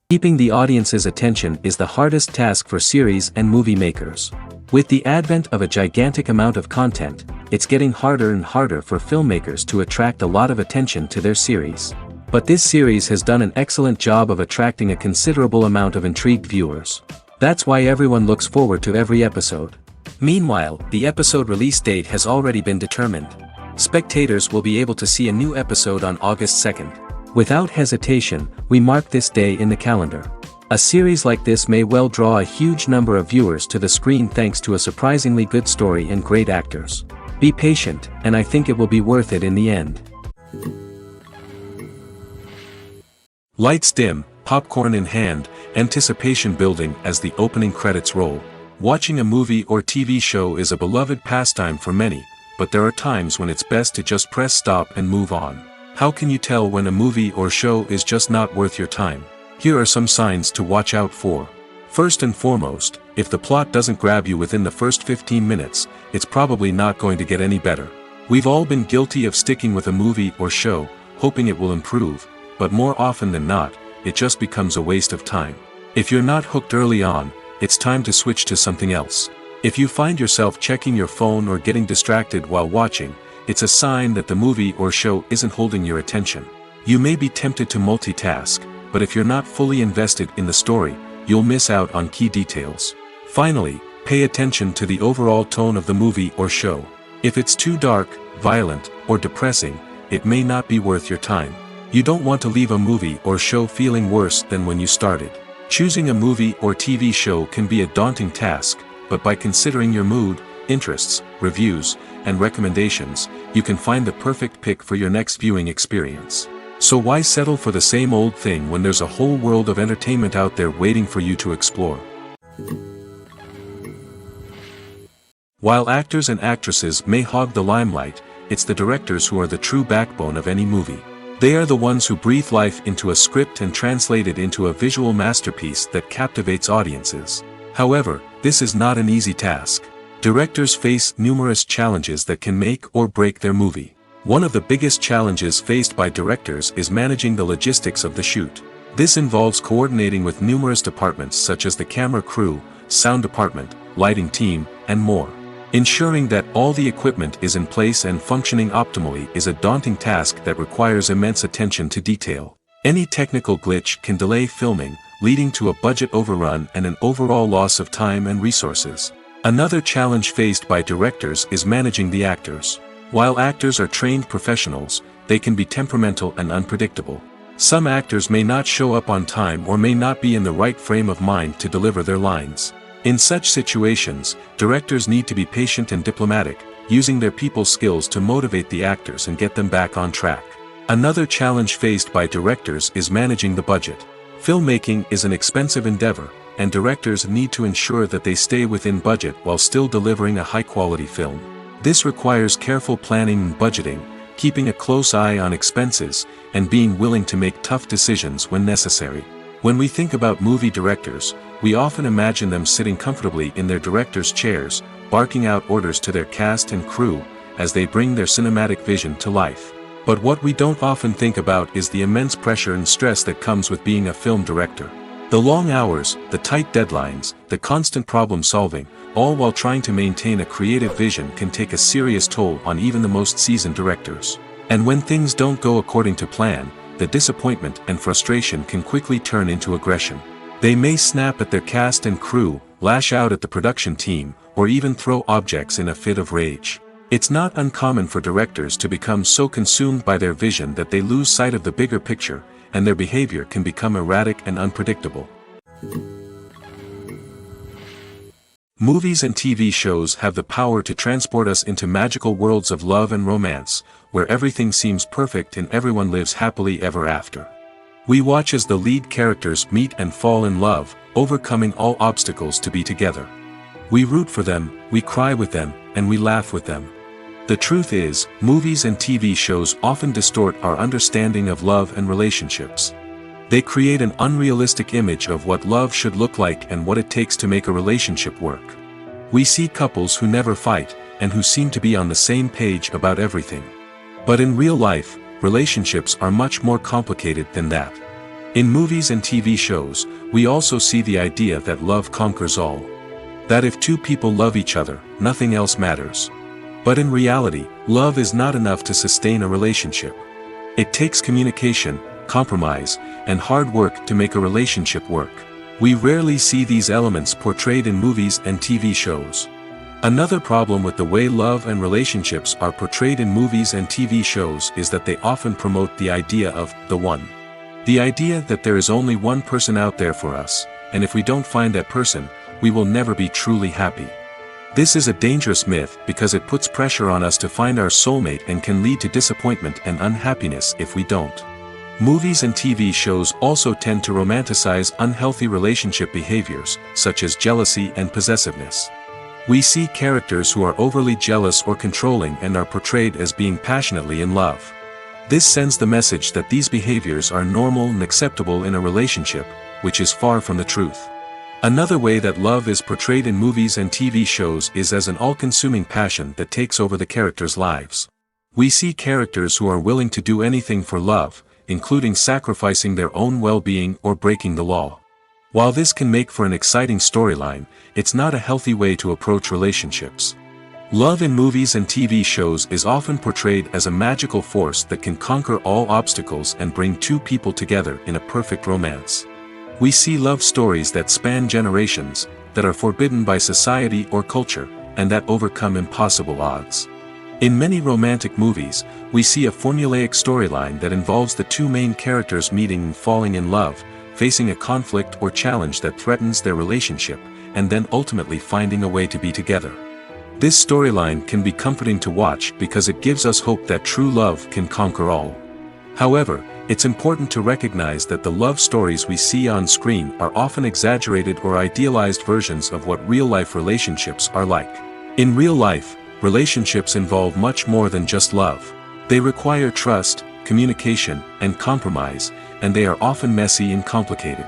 Keeping the audience's attention is the hardest task for series and movie makers. With the advent of a gigantic amount of content, it's getting harder and harder for filmmakers to attract a lot of attention to their series. But this series has done an excellent job of attracting a considerable amount of intrigued viewers. That's why everyone looks forward to every episode. Meanwhile, the episode release date has already been determined. Spectators will be able to see a new episode on August 2nd. Without hesitation, we mark this day in the calendar. A series like this may well draw a huge number of viewers to the screen thanks to a surprisingly good story and great actors. Be patient, and I think it will be worth it in the end. Lights dim, popcorn in hand, anticipation building as the opening credits roll. Watching a movie or TV show is a beloved pastime for many, but there are times when it's best to just press stop and move on. How can you tell when a movie or show is just not worth your time? Here are some signs to watch out for. First and foremost, if the plot doesn't grab you within the first 15 minutes, it's probably not going to get any better. We've all been guilty of sticking with a movie or show, hoping it will improve, but more often than not, it just becomes a waste of time. If you're not hooked early on, it's time to switch to something else. If you find yourself checking your phone or getting distracted while watching, it's a sign that the movie or show isn't holding your attention. You may be tempted to multitask, but if you're not fully invested in the story, you'll miss out on key details. Finally, pay attention to the overall tone of the movie or show. If it's too dark, violent, or depressing, it may not be worth your time. You don't want to leave a movie or show feeling worse than when you started. Choosing a movie or TV show can be a daunting task, but by considering your mood, interests, reviews, and recommendations, you can find the perfect pick for your next viewing experience. So why settle for the same old thing when there's a whole world of entertainment out there waiting for you to explore? While actors and actresses may hog the limelight, it's the directors who are the true backbone of any movie. They are the ones who breathe life into a script and translate it into a visual masterpiece that captivates audiences. However, this is not an easy task. Directors face numerous challenges that can make or break their movie. One of the biggest challenges faced by directors is managing the logistics of the shoot. This involves coordinating with numerous departments such as the camera crew, sound department, lighting team, and more. Ensuring that all the equipment is in place and functioning optimally is a daunting task that requires immense attention to detail. Any technical glitch can delay filming, leading to a budget overrun and an overall loss of time and resources. Another challenge faced by directors is managing the actors. While actors are trained professionals, they can be temperamental and unpredictable. Some actors may not show up on time or may not be in the right frame of mind to deliver their lines. In such situations, directors need to be patient and diplomatic, using their people skills to motivate the actors and get them back on track. Another challenge faced by directors is managing the budget. Filmmaking is an expensive endeavor, and directors need to ensure that they stay within budget while still delivering a high-quality film. This requires careful planning and budgeting, keeping a close eye on expenses, and being willing to make tough decisions when necessary. When we think about movie directors, we often imagine them sitting comfortably in their director's chairs, barking out orders to their cast and crew, as they bring their cinematic vision to life. But what we don't often think about is the immense pressure and stress that comes with being a film director. The long hours, the tight deadlines, the constant problem solving, all while trying to maintain a creative vision can take a serious toll on even the most seasoned directors. And when things don't go according to plan, the disappointment and frustration can quickly turn into aggression. They may snap at their cast and crew, lash out at the production team, or even throw objects in a fit of rage. It's not uncommon for directors to become so consumed by their vision that they lose sight of the bigger picture, and their behavior can become erratic and unpredictable. Movies and TV shows have the power to transport us into magical worlds of love and romance, where everything seems perfect and everyone lives happily ever after. We watch as the lead characters meet and fall in love, overcoming all obstacles to be together. We root for them, we cry with them, and we laugh with them. The truth is, movies and TV shows often distort our understanding of love and relationships. They create an unrealistic image of what love should look like and what it takes to make a relationship work. We see couples who never fight, and who seem to be on the same page about everything. But in real life, relationships are much more complicated than that. In movies and TV shows, we also see the idea that love conquers all. That if two people love each other, nothing else matters. But in reality, love is not enough to sustain a relationship. It takes communication, compromise, and hard work to make a relationship work. We rarely see these elements portrayed in movies and TV shows. Another problem with the way love and relationships are portrayed in movies and TV shows is that they often promote the idea of the one. The idea that there is only one person out there for us, and if we don't find that person, we will never be truly happy. This is a dangerous myth because it puts pressure on us to find our soulmate and can lead to disappointment and unhappiness if we don't. Movies and TV shows also tend to romanticize unhealthy relationship behaviors, such as jealousy and possessiveness. We see characters who are overly jealous or controlling and are portrayed as being passionately in love. This sends the message that these behaviors are normal and acceptable in a relationship, which is far from the truth. Another way that love is portrayed in movies and TV shows is as an all-consuming passion that takes over the characters' lives. We see characters who are willing to do anything for love, including sacrificing their own well-being or breaking the law. While this can make for an exciting storyline, it's not a healthy way to approach relationships. Love in movies and TV shows is often portrayed as a magical force that can conquer all obstacles and bring two people together in a perfect romance. We see love stories that span generations, that are forbidden by society or culture, and that overcome impossible odds. In many romantic movies, we see a formulaic storyline that involves the two main characters meeting and falling in love, facing a conflict or challenge that threatens their relationship, and then ultimately finding a way to be together. This storyline can be comforting to watch because it gives us hope that true love can conquer all. However, it's important to recognize that the love stories we see on screen are often exaggerated or idealized versions of what real-life relationships are like. In real life, relationships involve much more than just love. They require trust, communication, and compromise, and they are often messy and complicated.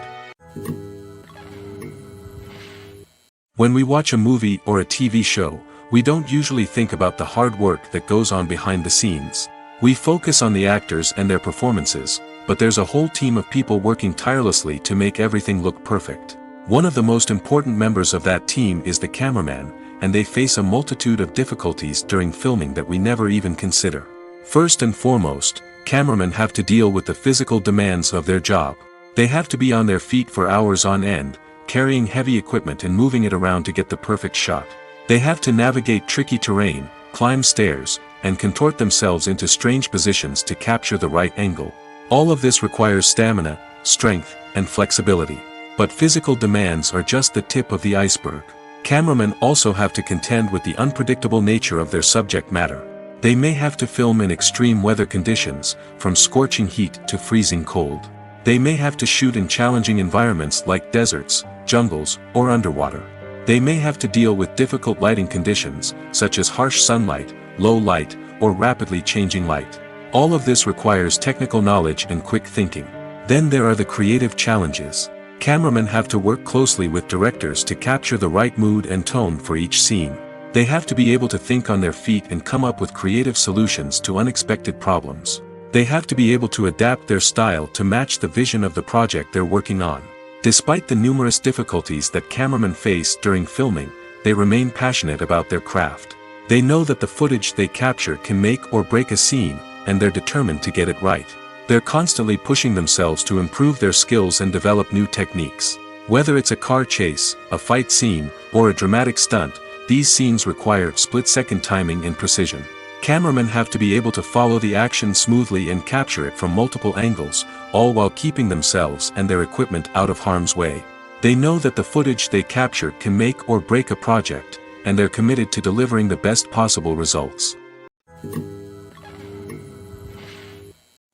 When we watch a movie or a TV show, we don't usually think about the hard work that goes on behind the scenes. We focus on the actors and their performances, but there's a whole team of people working tirelessly to make everything look perfect. One of the most important members of that team is the cameraman, and they face a multitude of difficulties during filming that we never even consider. First and foremost, cameramen have to deal with the physical demands of their job. They have to be on their feet for hours on end, carrying heavy equipment and moving it around to get the perfect shot. They have to navigate tricky terrain, climb stairs, and contort themselves into strange positions to capture the right angle. All of this requires stamina, strength, and flexibility. But physical demands are just the tip of the iceberg. Cameramen also have to contend with the unpredictable nature of their subject matter. They may have to film in extreme weather conditions, from scorching heat to freezing cold. They may have to shoot in challenging environments like deserts, jungles, or underwater. They may have to deal with difficult lighting conditions, such as harsh sunlight, low light, or rapidly changing light. All of this requires technical knowledge and quick thinking. Then there are the creative challenges. Cameramen have to work closely with directors to capture the right mood and tone for each scene. They have to be able to think on their feet and come up with creative solutions to unexpected problems. They have to be able to adapt their style to match the vision of the project they're working on. Despite the numerous difficulties that cameramen face during filming, they remain passionate about their craft. They know that the footage they capture can make or break a scene, and they're determined to get it right. They're constantly pushing themselves to improve their skills and develop new techniques. Whether it's a car chase, a fight scene, or a dramatic stunt, these scenes require split-second timing and precision. Cameramen have to be able to follow the action smoothly and capture it from multiple angles, all while keeping themselves and their equipment out of harm's way. They know that the footage they capture can make or break a project, and they're committed to delivering the best possible results.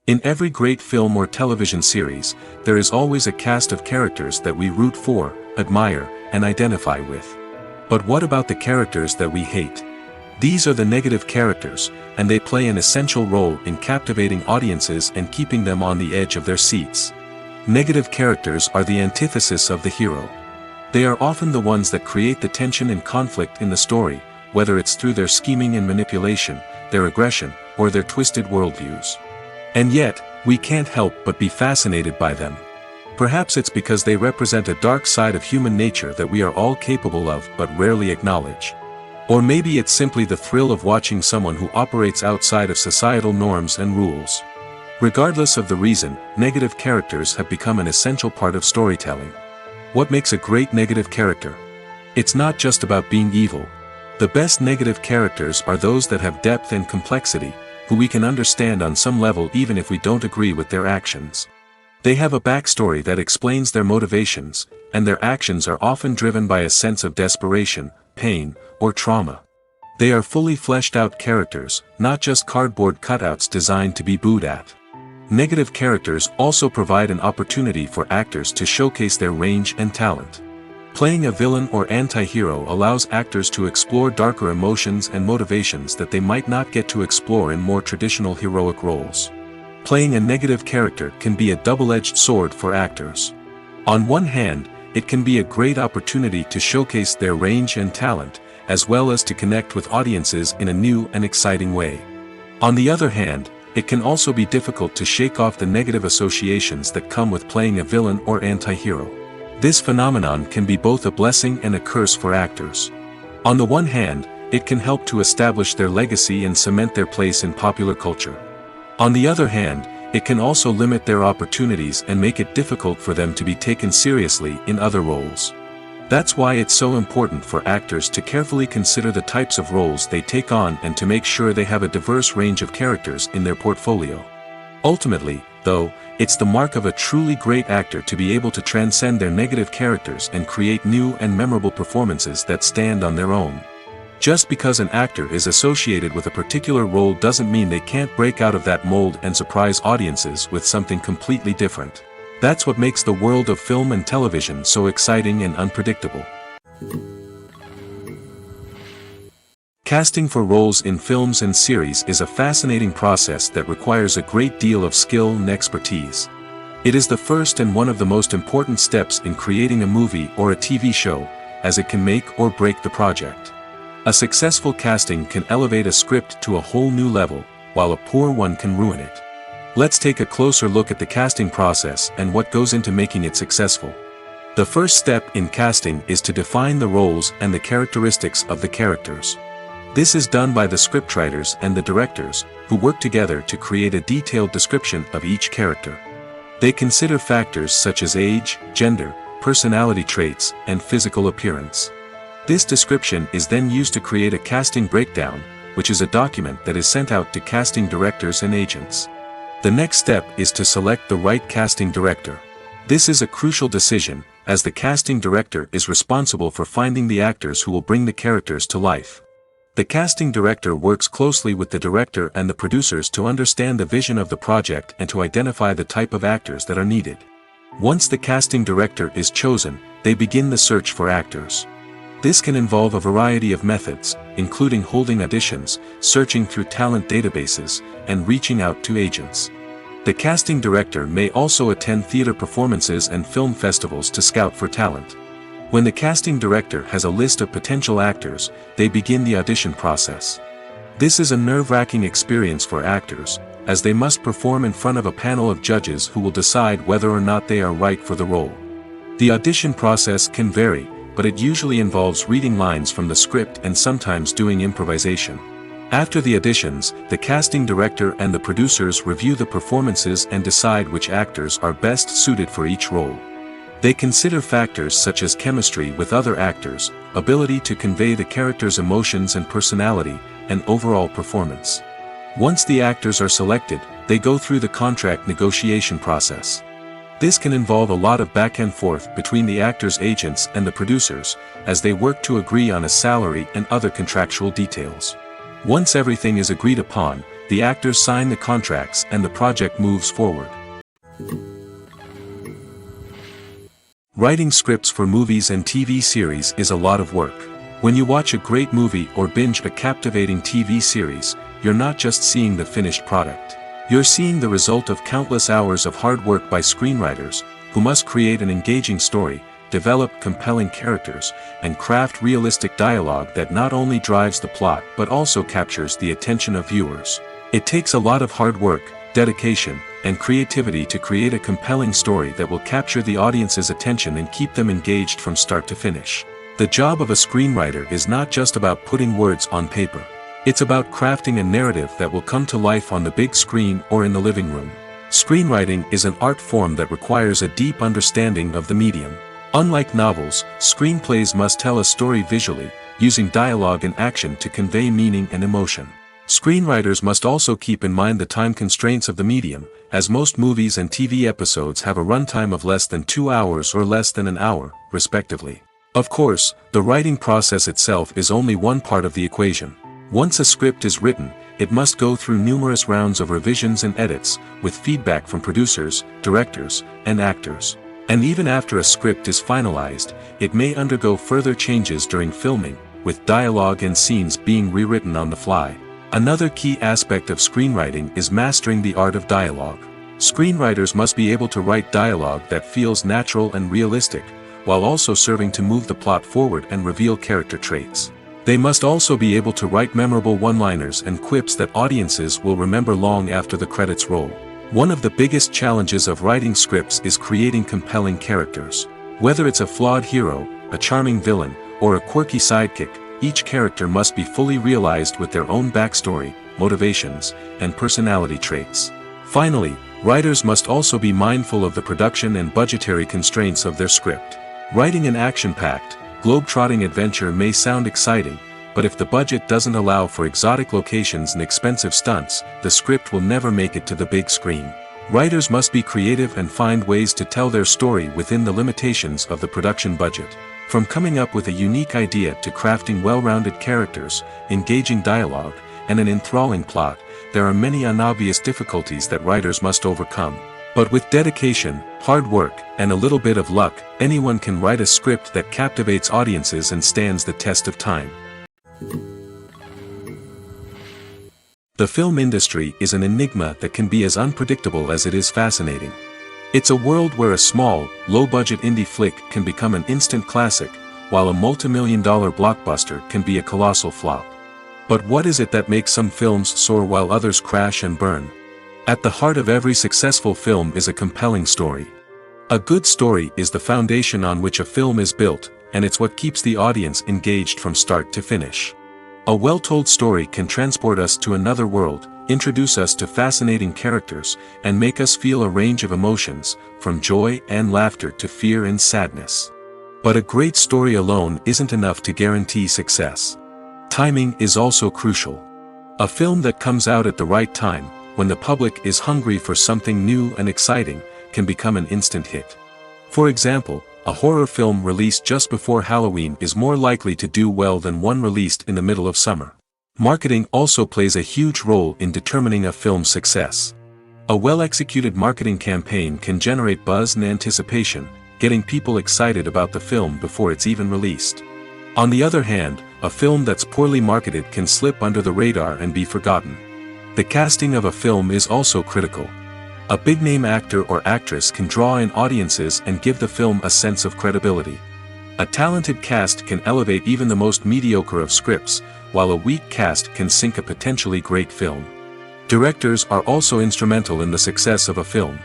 In every great film or television series, there is always a cast of characters that we root for, admire, and identify with. But what about the characters that we hate? These are the negative characters, and they play an essential role in captivating audiences and keeping them on the edge of their seats. Negative characters are the antithesis of the hero. They are often the ones that create the tension and conflict in the story, whether it's through their scheming and manipulation, their aggression, or their twisted worldviews. And yet, we can't help but be fascinated by them. Perhaps it's because they represent a dark side of human nature that we are all capable of but rarely acknowledge. Or maybe it's simply the thrill of watching someone who operates outside of societal norms and rules. Regardless of the reason, negative characters have become an essential part of storytelling. What makes a great negative character? It's not just about being evil. The best negative characters are those that have depth and complexity, who we can understand on some level even if we don't agree with their actions. They have a backstory that explains their motivations, and their actions are often driven by a sense of desperation, pain, or trauma. They are fully fleshed out characters, not just cardboard cutouts designed to be booed at. Negative characters also provide an opportunity for actors to showcase their range and talent. Playing a villain or anti-hero allows actors to explore darker emotions and motivations that they might not get to explore in more traditional heroic roles. Playing a negative character can be a double-edged sword for actors. On one hand, it can be a great opportunity to showcase their range and talent, as well as to connect with audiences in a new and exciting way. On the other hand, it can also be difficult to shake off the negative associations that come with playing a villain or anti-hero. This phenomenon can be both a blessing and a curse for actors. On the one hand, it can help to establish their legacy and cement their place in popular culture. On the other hand, it can also limit their opportunities and make it difficult for them to be taken seriously in other roles. That's why it's so important for actors to carefully consider the types of roles they take on and to make sure they have a diverse range of characters in their portfolio. Ultimately, though, it's the mark of a truly great actor to be able to transcend their negative characters and create new and memorable performances that stand on their own. Just because an actor is associated with a particular role doesn't mean they can't break out of that mold and surprise audiences with something completely different. That's what makes the world of film and television so exciting and unpredictable. Casting for roles in films and series is a fascinating process that requires a great deal of skill and expertise. It is the first and one of the most important steps in creating a movie or a TV show, as it can make or break the project. A successful casting can elevate a script to a whole new level, while a poor one can ruin it. Let's take a closer look at the casting process and what goes into making it successful. The first step in casting is to define the roles and the characteristics of the characters. This is done by the scriptwriters and the directors, who work together to create a detailed description of each character. They consider factors such as age, gender, personality traits, and physical appearance. This description is then used to create a casting breakdown, which is a document that is sent out to casting directors and agents. The next step is to select the right casting director. This is a crucial decision, as the casting director is responsible for finding the actors who will bring the characters to life. The casting director works closely with the director and the producers to understand the vision of the project and to identify the type of actors that are needed. Once the casting director is chosen, they begin the search for actors. This can involve a variety of methods, including holding auditions, searching through talent databases, and reaching out to agents. The casting director may also attend theater performances and film festivals to scout for talent. When the casting director has a list of potential actors, they begin the audition process. This is a nerve-wracking experience for actors, as they must perform in front of a panel of judges who will decide whether or not they are right for the role. The audition process can vary, but it usually involves reading lines from the script and sometimes doing improvisation. After the auditions, the casting director and the producers review the performances and decide which actors are best suited for each role. They consider factors such as chemistry with other actors, ability to convey the character's emotions and personality, and overall performance. Once the actors are selected, they go through the contract negotiation process. This can involve a lot of back and forth between the actors' agents and the producers, as they work to agree on a salary and other contractual details. Once everything is agreed upon, the actors sign the contracts and the project moves forward. Writing scripts for movies and TV series is a lot of work. When you watch a great movie or binge a captivating TV series, you're not just seeing the finished product. You're seeing the result of countless hours of hard work by screenwriters, who must create an engaging story, develop compelling characters, and craft realistic dialogue that not only drives the plot but also captures the attention of viewers. It takes a lot of hard work, dedication, and creativity to create a compelling story that will capture the audience's attention and keep them engaged from start to finish. The job of a screenwriter is not just about putting words on paper. It's about crafting a narrative that will come to life on the big screen or in the living room. Screenwriting is an art form that requires a deep understanding of the medium. Unlike novels, screenplays must tell a story visually, using dialogue and action to convey meaning and emotion. Screenwriters must also keep in mind the time constraints of the medium, as most movies and TV episodes have a runtime of less than 2 hours or less than an hour, respectively. Of course, the writing process itself is only one part of the equation. Once a script is written, it must go through numerous rounds of revisions and edits, with feedback from producers, directors, and actors. And even after a script is finalized, it may undergo further changes during filming, with dialogue and scenes being rewritten on the fly. Another key aspect of screenwriting is mastering the art of dialogue. Screenwriters must be able to write dialogue that feels natural and realistic, while also serving to move the plot forward and reveal character traits. They must also be able to write memorable one-liners and quips that audiences will remember long after the credits roll. One of the biggest challenges of writing scripts is creating compelling characters. Whether it's a flawed hero, a charming villain, or a quirky sidekick, each character must be fully realized with their own backstory, motivations, and personality traits. Finally, writers must also be mindful of the production and budgetary constraints of their script. Writing an action-packed, globe-trotting adventure may sound exciting, but if the budget doesn't allow for exotic locations and expensive stunts, the script will never make it to the big screen. Writers must be creative and find ways to tell their story within the limitations of the production budget. From coming up with a unique idea to crafting well-rounded characters, engaging dialogue, and an enthralling plot, there are many unobvious difficulties that writers must overcome. But with dedication, hard work, and a little bit of luck, anyone can write a script that captivates audiences and stands the test of time. The film industry is an enigma that can be as unpredictable as it is fascinating. It's a world where a small, low-budget indie flick can become an instant classic, while a multi-million-dollar blockbuster can be a colossal flop. But what is it that makes some films soar while others crash and burn? At the heart of every successful film is a compelling story. A good story is the foundation on which a film is built, and it's what keeps the audience engaged from start to finish. A well-told story can transport us to another world, introduce us to fascinating characters, and make us feel a range of emotions, from joy and laughter to fear and sadness. But a great story alone isn't enough to guarantee success. Timing is also crucial. A film that comes out at the right time, when the public is hungry for something new and exciting, can become an instant hit. For example, a horror film released just before Halloween is more likely to do well than one released in the middle of summer. Marketing also plays a huge role in determining a film's success. A well-executed marketing campaign can generate buzz and anticipation, getting people excited about the film before it's even released. On the other hand, a film that's poorly marketed can slip under the radar and be forgotten. The casting of a film is also critical. A big-name actor or actress can draw in audiences and give the film a sense of credibility. A talented cast can elevate even the most mediocre of scripts, while a weak cast can sink a potentially great film. Directors are also instrumental in the success of a film.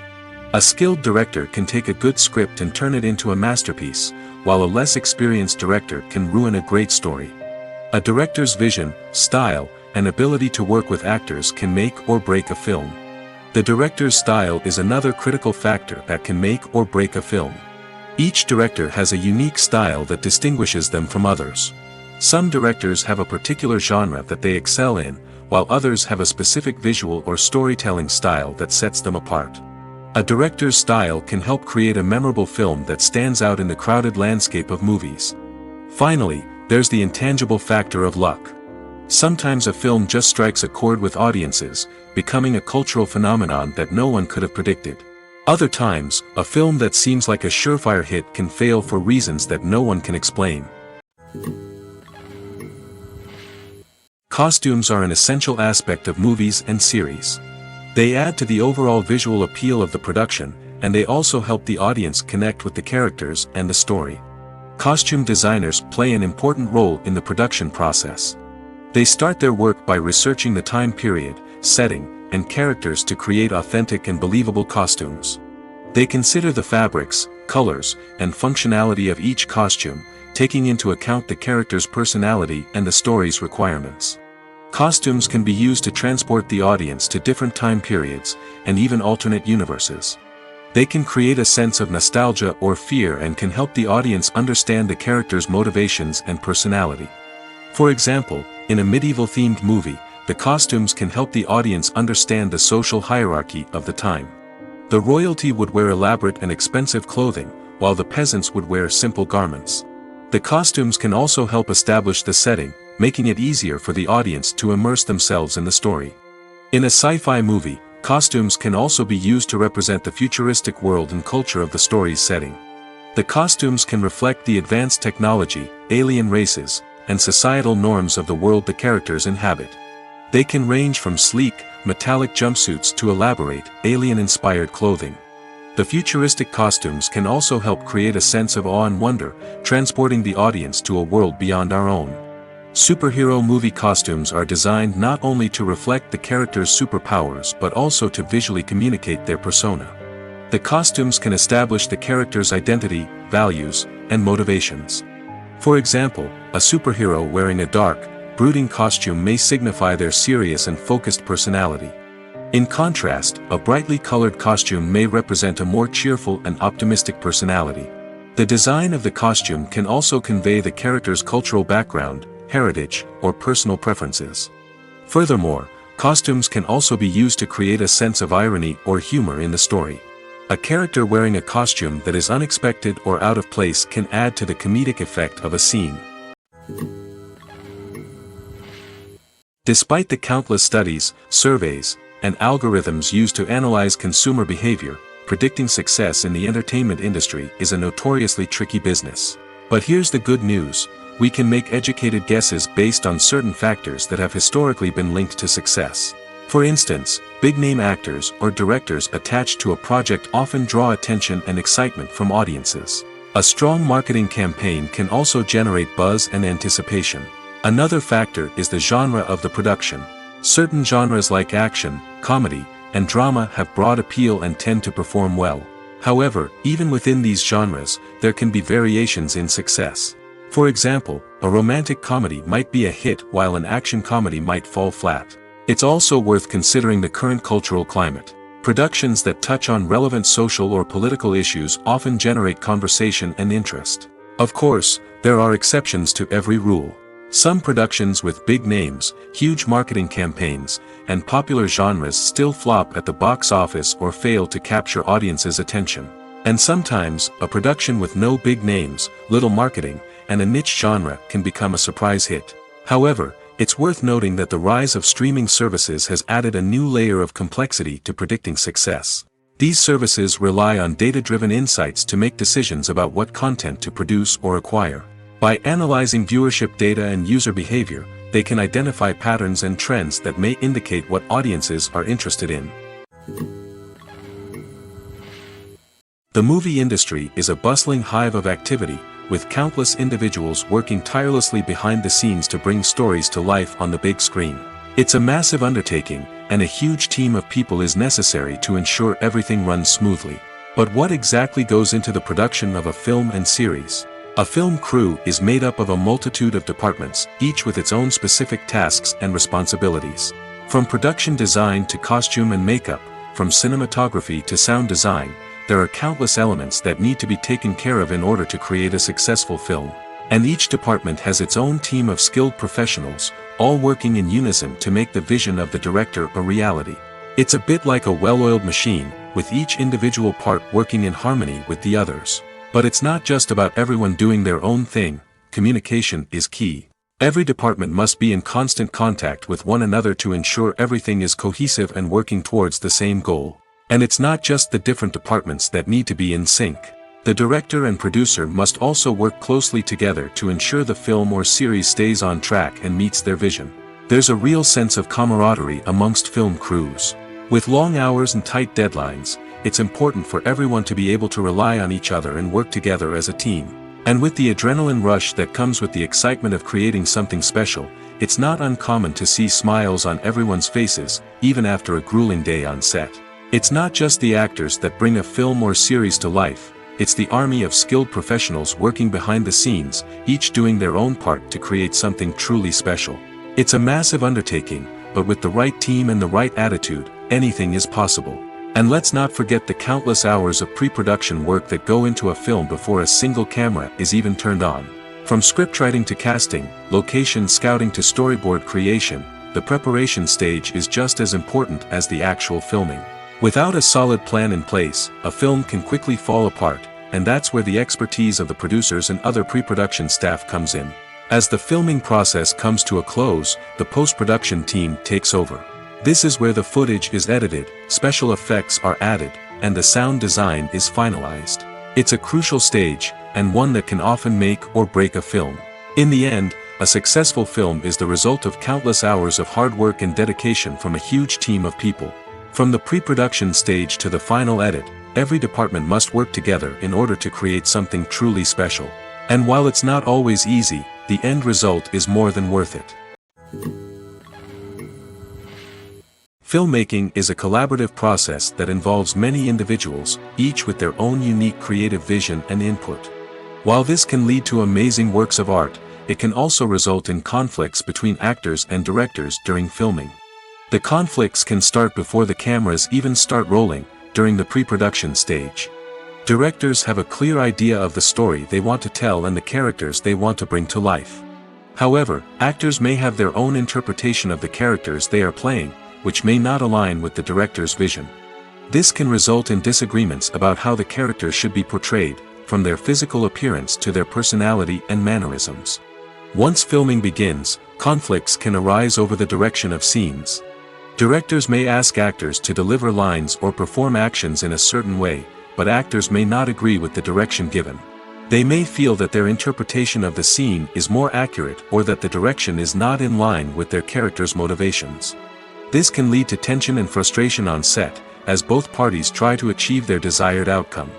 A skilled director can take a good script and turn it into a masterpiece, while a less experienced director can ruin a great story. A director's vision, style, and ability to work with actors can make or break a film. The director's style is another critical factor that can make or break a film. Each director has a unique style that distinguishes them from others. Some directors have a particular genre that they excel in, while others have a specific visual or storytelling style that sets them apart. A director's style can help create a memorable film that stands out in the crowded landscape of movies. Finally, there's the intangible factor of luck. Sometimes a film just strikes a chord with audiences, becoming a cultural phenomenon that no one could have predicted. Other times, a film that seems like a surefire hit can fail for reasons that no one can explain. Costumes are an essential aspect of movies and series. They add to the overall visual appeal of the production, and they also help the audience connect with the characters and the story. Costume designers play an important role in the production process. They start their work by researching the time period, setting, and characters to create authentic and believable costumes. They consider the fabrics, colors, and functionality of each costume, taking into account the character's personality and the story's requirements. Costumes can be used to transport the audience to different time periods, and even alternate universes. They can create a sense of nostalgia or fear and can help the audience understand the character's motivations and personality. For example, in a medieval-themed movie, the costumes can help the audience understand the social hierarchy of the time. The royalty would wear elaborate and expensive clothing, while the peasants would wear simple garments. The costumes can also help establish the setting, making it easier for the audience to immerse themselves in the story. In a sci-fi movie, costumes can also be used to represent the futuristic world and culture of the story's setting. The costumes can reflect the advanced technology, alien races, and societal norms of the world the characters inhabit. They can range from sleek, metallic jumpsuits to elaborate, alien-inspired clothing. The futuristic costumes can also help create a sense of awe and wonder, transporting the audience to a world beyond our own. Superhero movie costumes are designed not only to reflect the character's superpowers but also to visually communicate their persona. The costumes can establish the character's identity, values, and motivations. For example, a superhero wearing a dark, brooding costume may signify their serious and focused personality. In contrast, a brightly colored costume may represent a more cheerful and optimistic personality. The design of the costume can also convey the character's cultural background, heritage, or personal preferences. Furthermore, costumes can also be used to create a sense of irony or humor in the story. A character wearing a costume that is unexpected or out of place can add to the comedic effect of a scene. Despite the countless studies, surveys, and algorithms used to analyze consumer behavior, predicting success in the entertainment industry is a notoriously tricky business. But here's the good news: we can make educated guesses based on certain factors that have historically been linked to success. For instance, big-name actors or directors attached to a project often draw attention and excitement from audiences. A strong marketing campaign can also generate buzz and anticipation. Another factor is the genre of the production. Certain genres like action, comedy, and drama have broad appeal and tend to perform well. However, even within these genres, there can be variations in success. For example, a romantic comedy might be a hit while an action comedy might fall flat. It's also worth considering the current cultural climate. Productions that touch on relevant social or political issues often generate conversation and interest. Of course, there are exceptions to every rule. Some productions with big names, huge marketing campaigns, and popular genres still flop at the box office or fail to capture audiences' attention. And sometimes, a production with no big names, little marketing, and a niche genre can become a surprise hit. However, it's worth noting that the rise of streaming services has added a new layer of complexity to predicting success. These services rely on data-driven insights to make decisions about what content to produce or acquire. By analyzing viewership data and user behavior, they can identify patterns and trends that may indicate what audiences are interested in. The movie industry is a bustling hive of activity, with countless individuals working tirelessly behind the scenes to bring stories to life on the big screen. It's a massive undertaking, and a huge team of people is necessary to ensure everything runs smoothly. But what exactly goes into the production of a film and series? A film crew is made up of a multitude of departments, each with its own specific tasks and responsibilities. From production design to costume and makeup, from cinematography to sound design, there are countless elements that need to be taken care of in order to create a successful film. And each department has its own team of skilled professionals, all working in unison to make the vision of the director a reality. It's a bit like a well-oiled machine, with each individual part working in harmony with the others. But it's not just about everyone doing their own thing, communication is key. Every department must be in constant contact with one another to ensure everything is cohesive and working towards the same goal. And it's not just the different departments that need to be in sync. The director and producer must also work closely together to ensure the film or series stays on track and meets their vision. There's a real sense of camaraderie amongst film crews. With long hours and tight deadlines, it's important for everyone to be able to rely on each other and work together as a team. And with the adrenaline rush that comes with the excitement of creating something special, it's not uncommon to see smiles on everyone's faces, even after a grueling day on set. It's not just the actors that bring a film or series to life, it's the army of skilled professionals working behind the scenes, each doing their own part to create something truly special. It's a massive undertaking, but with the right team and the right attitude, anything is possible. And let's not forget the countless hours of pre-production work that go into a film before a single camera is even turned on. From scriptwriting to casting, location scouting to storyboard creation, the preparation stage is just as important as the actual filming. Without a solid plan in place, a film can quickly fall apart, and that's where the expertise of the producers and other pre-production staff comes in. As the filming process comes to a close, the post-production team takes over. This is where the footage is edited, special effects are added, and the sound design is finalized. It's a crucial stage, and one that can often make or break a film. In the end, a successful film is the result of countless hours of hard work and dedication from a huge team of people. From the pre-production stage to the final edit, every department must work together in order to create something truly special. And while it's not always easy, the end result is more than worth it. Filmmaking is a collaborative process that involves many individuals, each with their own unique creative vision and input. While this can lead to amazing works of art, it can also result in conflicts between actors and directors during filming. The conflicts can start before the cameras even start rolling, during the pre-production stage. Directors have a clear idea of the story they want to tell and the characters they want to bring to life. However, actors may have their own interpretation of the characters they are playing, which may not align with the director's vision. This can result in disagreements about how the characters should be portrayed, from their physical appearance to their personality and mannerisms. Once filming begins, conflicts can arise over the direction of scenes. Directors may ask actors to deliver lines or perform actions in a certain way, but actors may not agree with the direction given. They may feel that their interpretation of the scene is more accurate or that the direction is not in line with their character's motivations. This can lead to tension and frustration on set, as both parties try to achieve their desired outcome.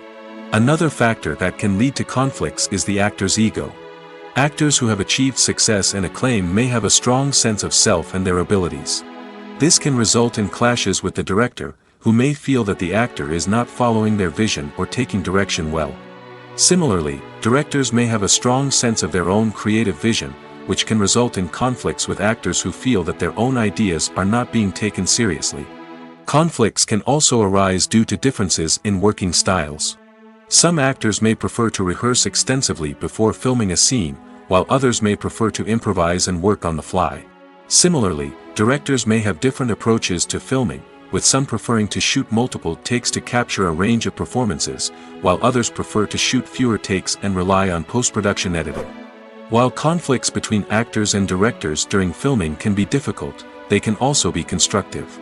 Another factor that can lead to conflicts is the actor's ego. Actors who have achieved success and acclaim may have a strong sense of self and their abilities. This can result in clashes with the director, who may feel that the actor is not following their vision or taking direction well. Similarly, directors may have a strong sense of their own creative vision, which can result in conflicts with actors who feel that their own ideas are not being taken seriously. Conflicts can also arise due to differences in working styles. Some actors may prefer to rehearse extensively before filming a scene, while others may prefer to improvise and work on the fly. Similarly, directors may have different approaches to filming, with some preferring to shoot multiple takes to capture a range of performances, while others prefer to shoot fewer takes and rely on post-production editing. While conflicts between actors and directors during filming can be difficult, they can also be constructive.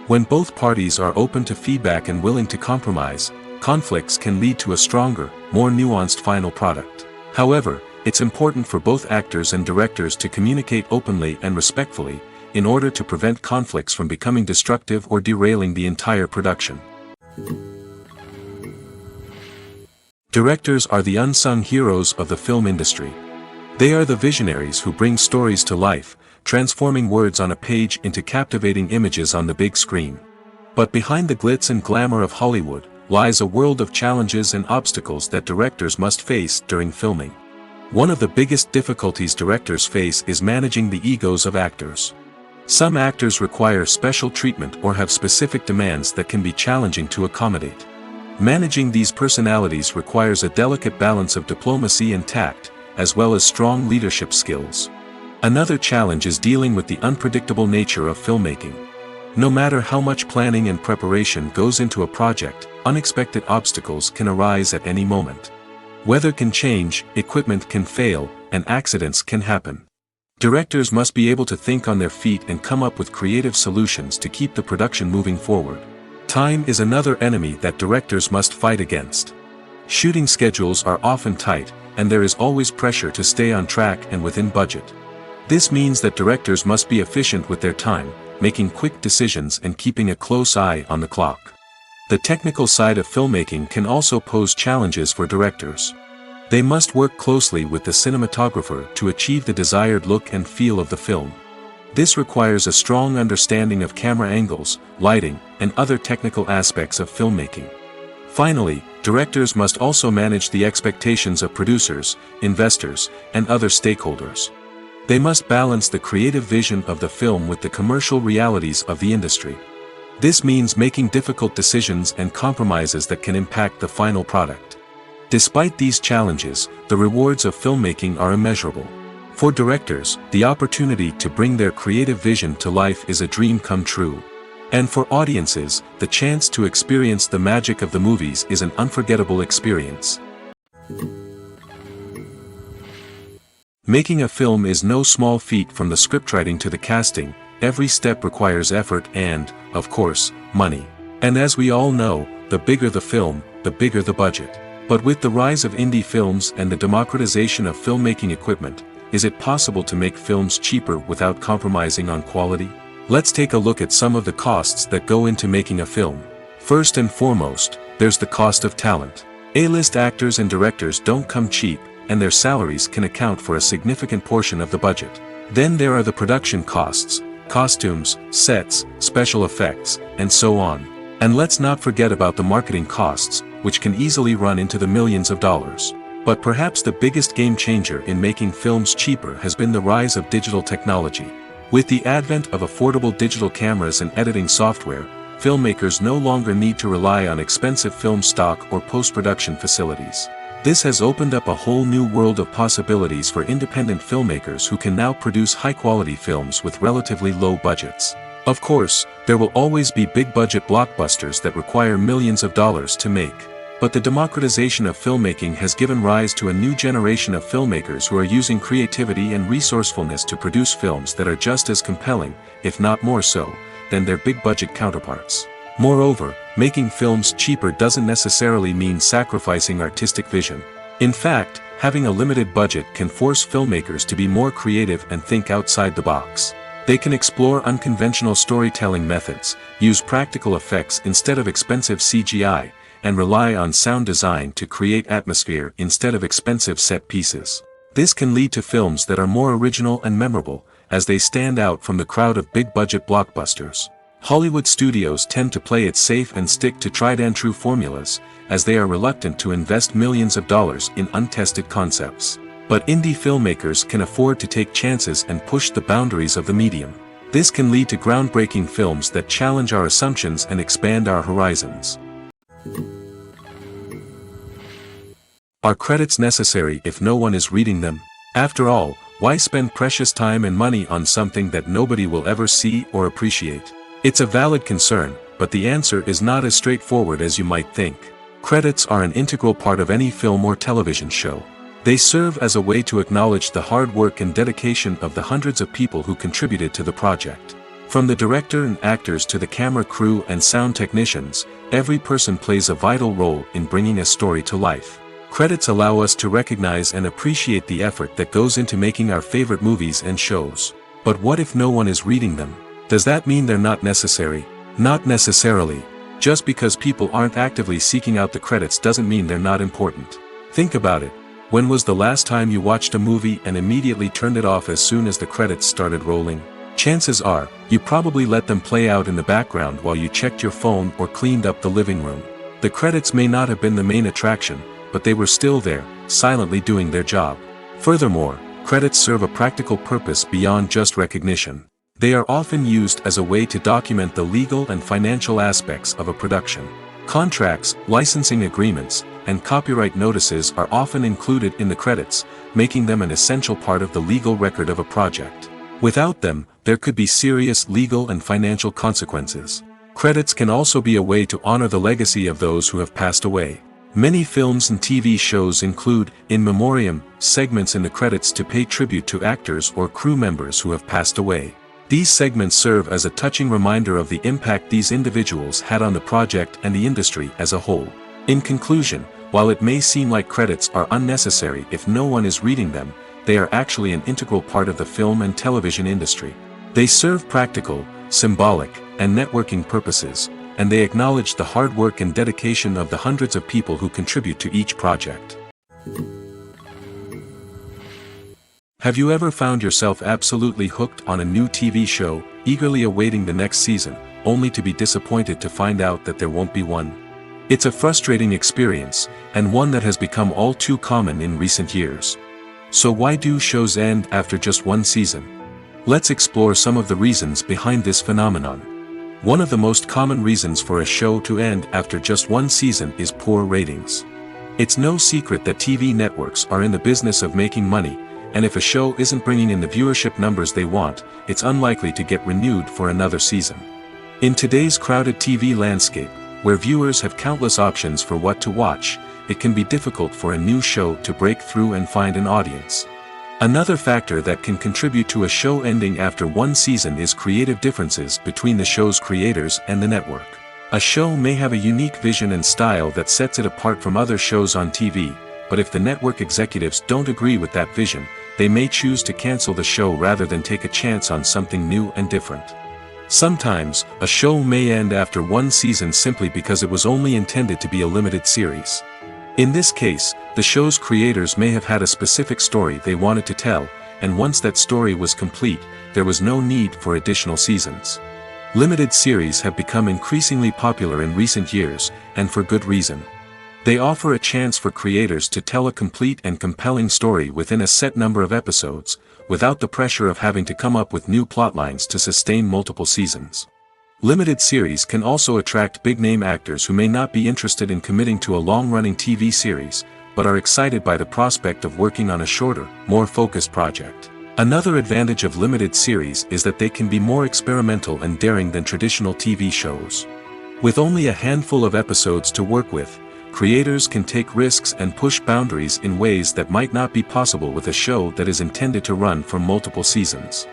When both parties are open to feedback and willing to compromise, conflicts can lead to a stronger, more nuanced final product. However, it's important for both actors and directors to communicate openly and respectfully, in order to prevent conflicts from becoming destructive or derailing the entire production. Directors are the unsung heroes of the film industry. They are the visionaries who bring stories to life, transforming words on a page into captivating images on the big screen. But behind the glitz and glamour of Hollywood, lies a world of challenges and obstacles that directors must face during filming. One of the biggest difficulties directors face is managing the egos of actors. Some actors require special treatment or have specific demands that can be challenging to accommodate. Managing these personalities requires a delicate balance of diplomacy and tact, as well as strong leadership skills. Another challenge is dealing with the unpredictable nature of filmmaking. No matter how much planning and preparation goes into a project, unexpected obstacles can arise at any moment. Weather can change, equipment can fail, and accidents can happen. Directors must be able to think on their feet and come up with creative solutions to keep the production moving forward. Time is another enemy that directors must fight against. Shooting schedules are often tight, and there is always pressure to stay on track and within budget. This means that directors must be efficient with their time, making quick decisions and keeping a close eye on the clock. The technical side of filmmaking can also pose challenges for directors. They must work closely with the cinematographer to achieve the desired look and feel of the film. This requires a strong understanding of camera angles, lighting, and other technical aspects of filmmaking. Finally, directors must also manage the expectations of producers, investors, and other stakeholders. They must balance the creative vision of the film with the commercial realities of the industry. This means making difficult decisions and compromises that can impact the final product. Despite these challenges, the rewards of filmmaking are immeasurable. For directors, the opportunity to bring their creative vision to life is a dream come true. And for audiences, the chance to experience the magic of the movies is an unforgettable experience. Making a film is no small feat. From the scriptwriting to the casting, every step requires effort and, of course, money. And as we all know, the bigger the film, the bigger the budget. But with the rise of indie films and the democratization of filmmaking equipment, is it possible to make films cheaper without compromising on quality? Let's take a look at some of the costs that go into making a film. First and foremost, there's the cost of talent. A-list actors and directors don't come cheap, and their salaries can account for a significant portion of the budget. Then there are the production costs, costumes, sets, special effects, and so on. And let's not forget about the marketing costs, which can easily run into the millions of dollars. But perhaps the biggest game changer in making films cheaper has been the rise of digital technology. With the advent of affordable digital cameras and editing software, filmmakers no longer need to rely on expensive film stock or post-production facilities. This has opened up a whole new world of possibilities for independent filmmakers who can now produce high-quality films with relatively low budgets. Of course, there will always be big-budget blockbusters that require millions of dollars to make. But the democratization of filmmaking has given rise to a new generation of filmmakers who are using creativity and resourcefulness to produce films that are just as compelling, if not more so, than their big-budget counterparts. Moreover, making films cheaper doesn't necessarily mean sacrificing artistic vision. In fact, having a limited budget can force filmmakers to be more creative and think outside the box. They can explore unconventional storytelling methods, use practical effects instead of expensive CGI, and rely on sound design to create atmosphere instead of expensive set pieces. This can lead to films that are more original and memorable, as they stand out from the crowd of big-budget blockbusters. Hollywood studios tend to play it safe and stick to tried-and-true formulas, as they are reluctant to invest millions of dollars in untested concepts. But indie filmmakers can afford to take chances and push the boundaries of the medium. This can lead to groundbreaking films that challenge our assumptions and expand our horizons. Are credits necessary if no one is reading them? After all, why spend precious time and money on something that nobody will ever see or appreciate? It's a valid concern, but the answer is not as straightforward as you might think. Credits are an integral part of any film or television show. They serve as a way to acknowledge the hard work and dedication of the hundreds of people who contributed to the project. From the director and actors to the camera crew and sound technicians, every person plays a vital role in bringing a story to life. Credits allow us to recognize and appreciate the effort that goes into making our favorite movies and shows. But what if no one is reading them? Does that mean they're not necessary? Not necessarily. Just because people aren't actively seeking out the credits doesn't mean they're not important. Think about it. When was the last time you watched a movie and immediately turned it off as soon as the credits started rolling? Chances are, you probably let them play out in the background while you checked your phone or cleaned up the living room. The credits may not have been the main attraction, but they were still there, silently doing their job. Furthermore, credits serve a practical purpose beyond just recognition. They are often used as a way to document the legal and financial aspects of a production. Contracts, licensing agreements, and copyright notices are often included in the credits, making them an essential part of the legal record of a project. Without them, there could be serious legal and financial consequences. Credits can also be a way to honor the legacy of those who have passed away. Many films and TV shows include, in memoriam, segments in the credits to pay tribute to actors or crew members who have passed away. These segments serve as a touching reminder of the impact these individuals had on the project and the industry as a whole. In conclusion, while it may seem like credits are unnecessary if no one is reading them, they are actually an integral part of the film and television industry. They serve practical, symbolic, and networking purposes, and they acknowledge the hard work and dedication of the hundreds of people who contribute to each project. Have you ever found yourself absolutely hooked on a new TV show, eagerly awaiting the next season, only to be disappointed to find out that there won't be one? It's a frustrating experience, and one that has become all too common in recent years. So why do shows end after just one season? Let's explore some of the reasons behind this phenomenon. One of the most common reasons for a show to end after just one season is poor ratings. It's no secret that TV networks are in the business of making money, and if a show isn't bringing in the viewership numbers they want, it's unlikely to get renewed for another season. In today's crowded TV landscape, where viewers have countless options for what to watch, it can be difficult for a new show to break through and find an audience. Another factor that can contribute to a show ending after one season is creative differences between the show's creators and the network. A show may have a unique vision and style that sets it apart from other shows on TV, but if the network executives don't agree with that vision, they may choose to cancel the show rather than take a chance on something new and different. Sometimes, a show may end after one season simply because it was only intended to be a limited series. In this case, the show's creators may have had a specific story they wanted to tell, and once that story was complete, there was no need for additional seasons. Limited series have become increasingly popular in recent years, and for good reason. They offer a chance for creators to tell a complete and compelling story within a set number of episodes, without the pressure of having to come up with new plotlines to sustain multiple seasons. Limited series can also attract big-name actors who may not be interested in committing to a long-running TV series, but are excited by the prospect of working on a shorter, more focused project. Another advantage of limited series is that they can be more experimental and daring than traditional TV shows. With only a handful of episodes to work with, creators can take risks and push boundaries in ways that might not be possible with a show that is intended to run for multiple seasons.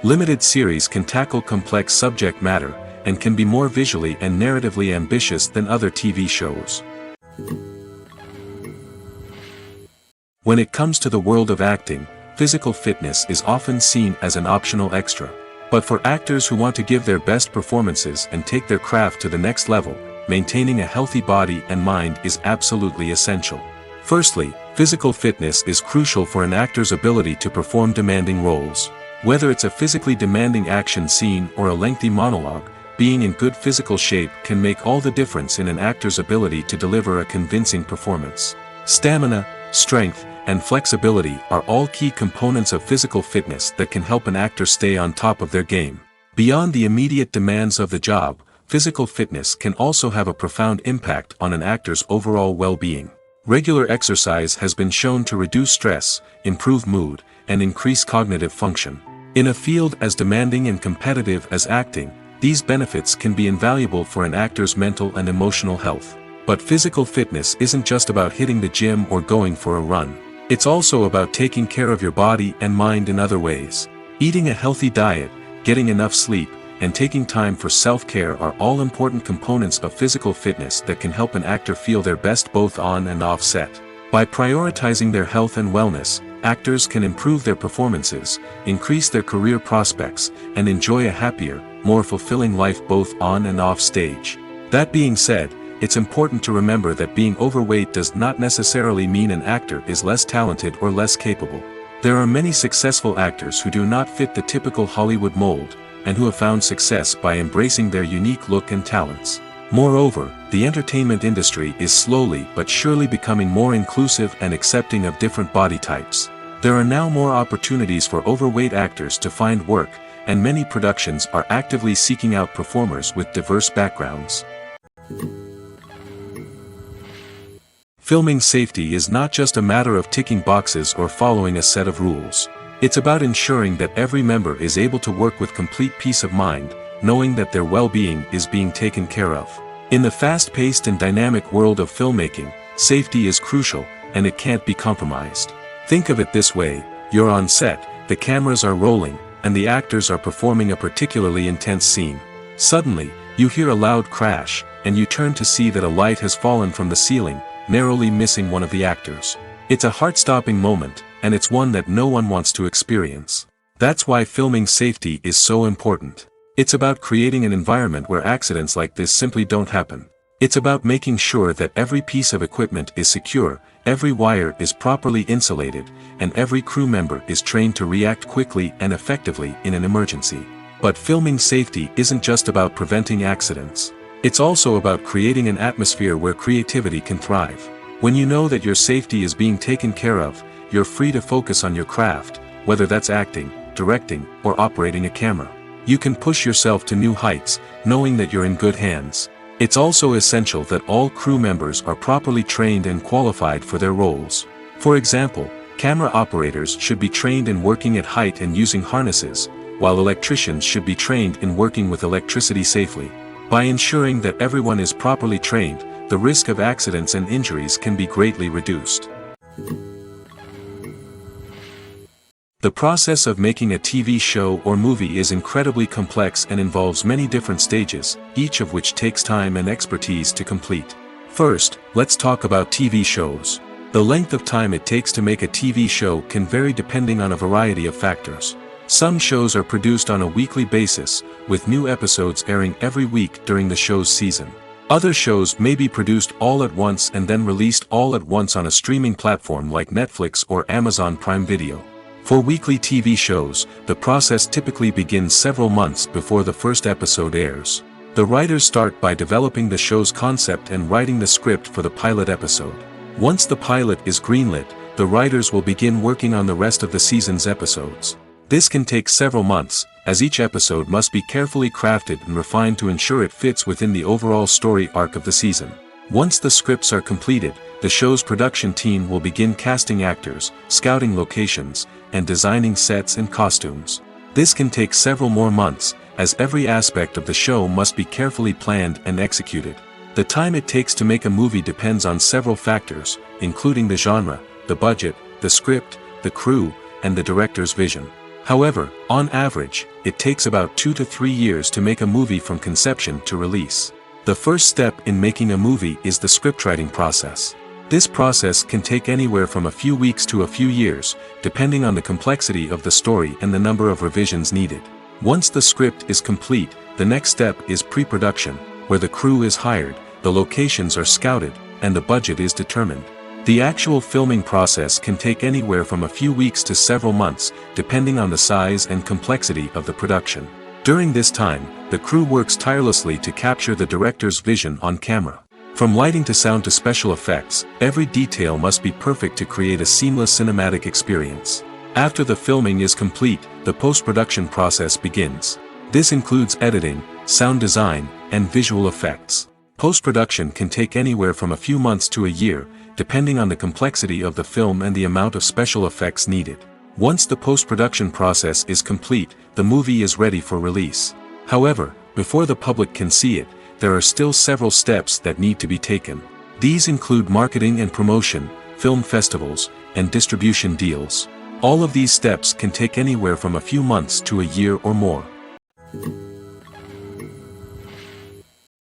Limited series can tackle complex subject matter, and can be more visually and narratively ambitious than other TV shows. When it comes to the world of acting, physical fitness is often seen as an optional extra. But for actors who want to give their best performances and take their craft to the next level, maintaining a healthy body and mind is absolutely essential. Firstly, physical fitness is crucial for an actor's ability to perform demanding roles. Whether it's a physically demanding action scene or a lengthy monologue, being in good physical shape can make all the difference in an actor's ability to deliver a convincing performance. Stamina, strength, and flexibility are all key components of physical fitness that can help an actor stay on top of their game. Beyond the immediate demands of the job, physical fitness can also have a profound impact on an actor's overall well-being. Regular exercise has been shown to reduce stress, improve mood, and increase cognitive function. In a field as demanding and competitive as acting, these benefits can be invaluable for an actor's mental and emotional health. But physical fitness isn't just about hitting the gym or going for a run. It's also about taking care of your body and mind in other ways. Eating a healthy diet, getting enough sleep, and taking time for self-care are all important components of physical fitness that can help an actor feel their best both on and off set. By prioritizing their health and wellness, actors can improve their performances, increase their career prospects, and enjoy a happier, more fulfilling life both on and off stage. That being said, it's important to remember that being overweight does not necessarily mean an actor is less talented or less capable. There are many successful actors who do not fit the typical Hollywood mold, and who have found success by embracing their unique look and talents. Moreover, the entertainment industry is slowly but surely becoming more inclusive and accepting of different body types. There are now more opportunities for overweight actors to find work, and many productions are actively seeking out performers with diverse backgrounds. Filming safety is not just a matter of ticking boxes or following a set of rules. It's about ensuring that every member is able to work with complete peace of mind, knowing that their well-being is being taken care of. In the fast-paced and dynamic world of filmmaking, safety is crucial, and it can't be compromised. Think of it this way: you're on set, the cameras are rolling, and the actors are performing a particularly intense scene. Suddenly, you hear a loud crash, and you turn to see that a light has fallen from the ceiling, narrowly missing one of the actors. It's a heart-stopping moment, and it's one that no one wants to experience. That's why filming safety is so important. It's about creating an environment where accidents like this simply don't happen. It's about making sure that every piece of equipment is secure, every wire is properly insulated, and every crew member is trained to react quickly and effectively in an emergency. But filming safety isn't just about preventing accidents. It's also about creating an atmosphere where creativity can thrive. When you know that your safety is being taken care of, you're free to focus on your craft, whether that's acting, directing, or operating a camera. You can push yourself to new heights, knowing that you're in good hands. It's also essential that all crew members are properly trained and qualified for their roles. For example, camera operators should be trained in working at height and using harnesses, while electricians should be trained in working with electricity safely. By ensuring that everyone is properly trained, the risk of accidents and injuries can be greatly reduced. The process of making a TV show or movie is incredibly complex and involves many different stages, each of which takes time and expertise to complete. First, let's talk about TV shows. The length of time it takes to make a TV show can vary depending on a variety of factors. Some shows are produced on a weekly basis, with new episodes airing every week during the show's season. Other shows may be produced all at once and then released all at once on a streaming platform like Netflix or Amazon Prime Video. For weekly TV shows, the process typically begins several months before the first episode airs. The writers start by developing the show's concept and writing the script for the pilot episode. Once the pilot is greenlit, the writers will begin working on the rest of the season's episodes. This can take several months, as each episode must be carefully crafted and refined to ensure it fits within the overall story arc of the season. Once the scripts are completed, the show's production team will begin casting actors, scouting locations, and designing sets and costumes. This can take several more months, as every aspect of the show must be carefully planned and executed. The time it takes to make a movie depends on several factors, including the genre, the budget, the script, the crew, and the director's vision. However, on average, it takes about 2 to 3 years to make a movie from conception to release. The first step in making a movie is the scriptwriting process. This process can take anywhere from a few weeks to a few years, depending on the complexity of the story and the number of revisions needed. Once the script is complete, the next step is pre-production, where the crew is hired, the locations are scouted, and the budget is determined. The actual filming process can take anywhere from a few weeks to several months, depending on the size and complexity of the production. During this time, the crew works tirelessly to capture the director's vision on camera. From lighting to sound to special effects, every detail must be perfect to create a seamless cinematic experience. After the filming is complete, the post-production process begins. This includes editing, sound design, and visual effects. Post-production can take anywhere from a few months to a year, depending on the complexity of the film and the amount of special effects needed. Once the post-production process is complete, the movie is ready for release. However, before the public can see it, there are still several steps that need to be taken. These include marketing and promotion, film festivals, and distribution deals. All of these steps can take anywhere from a few months to a year or more.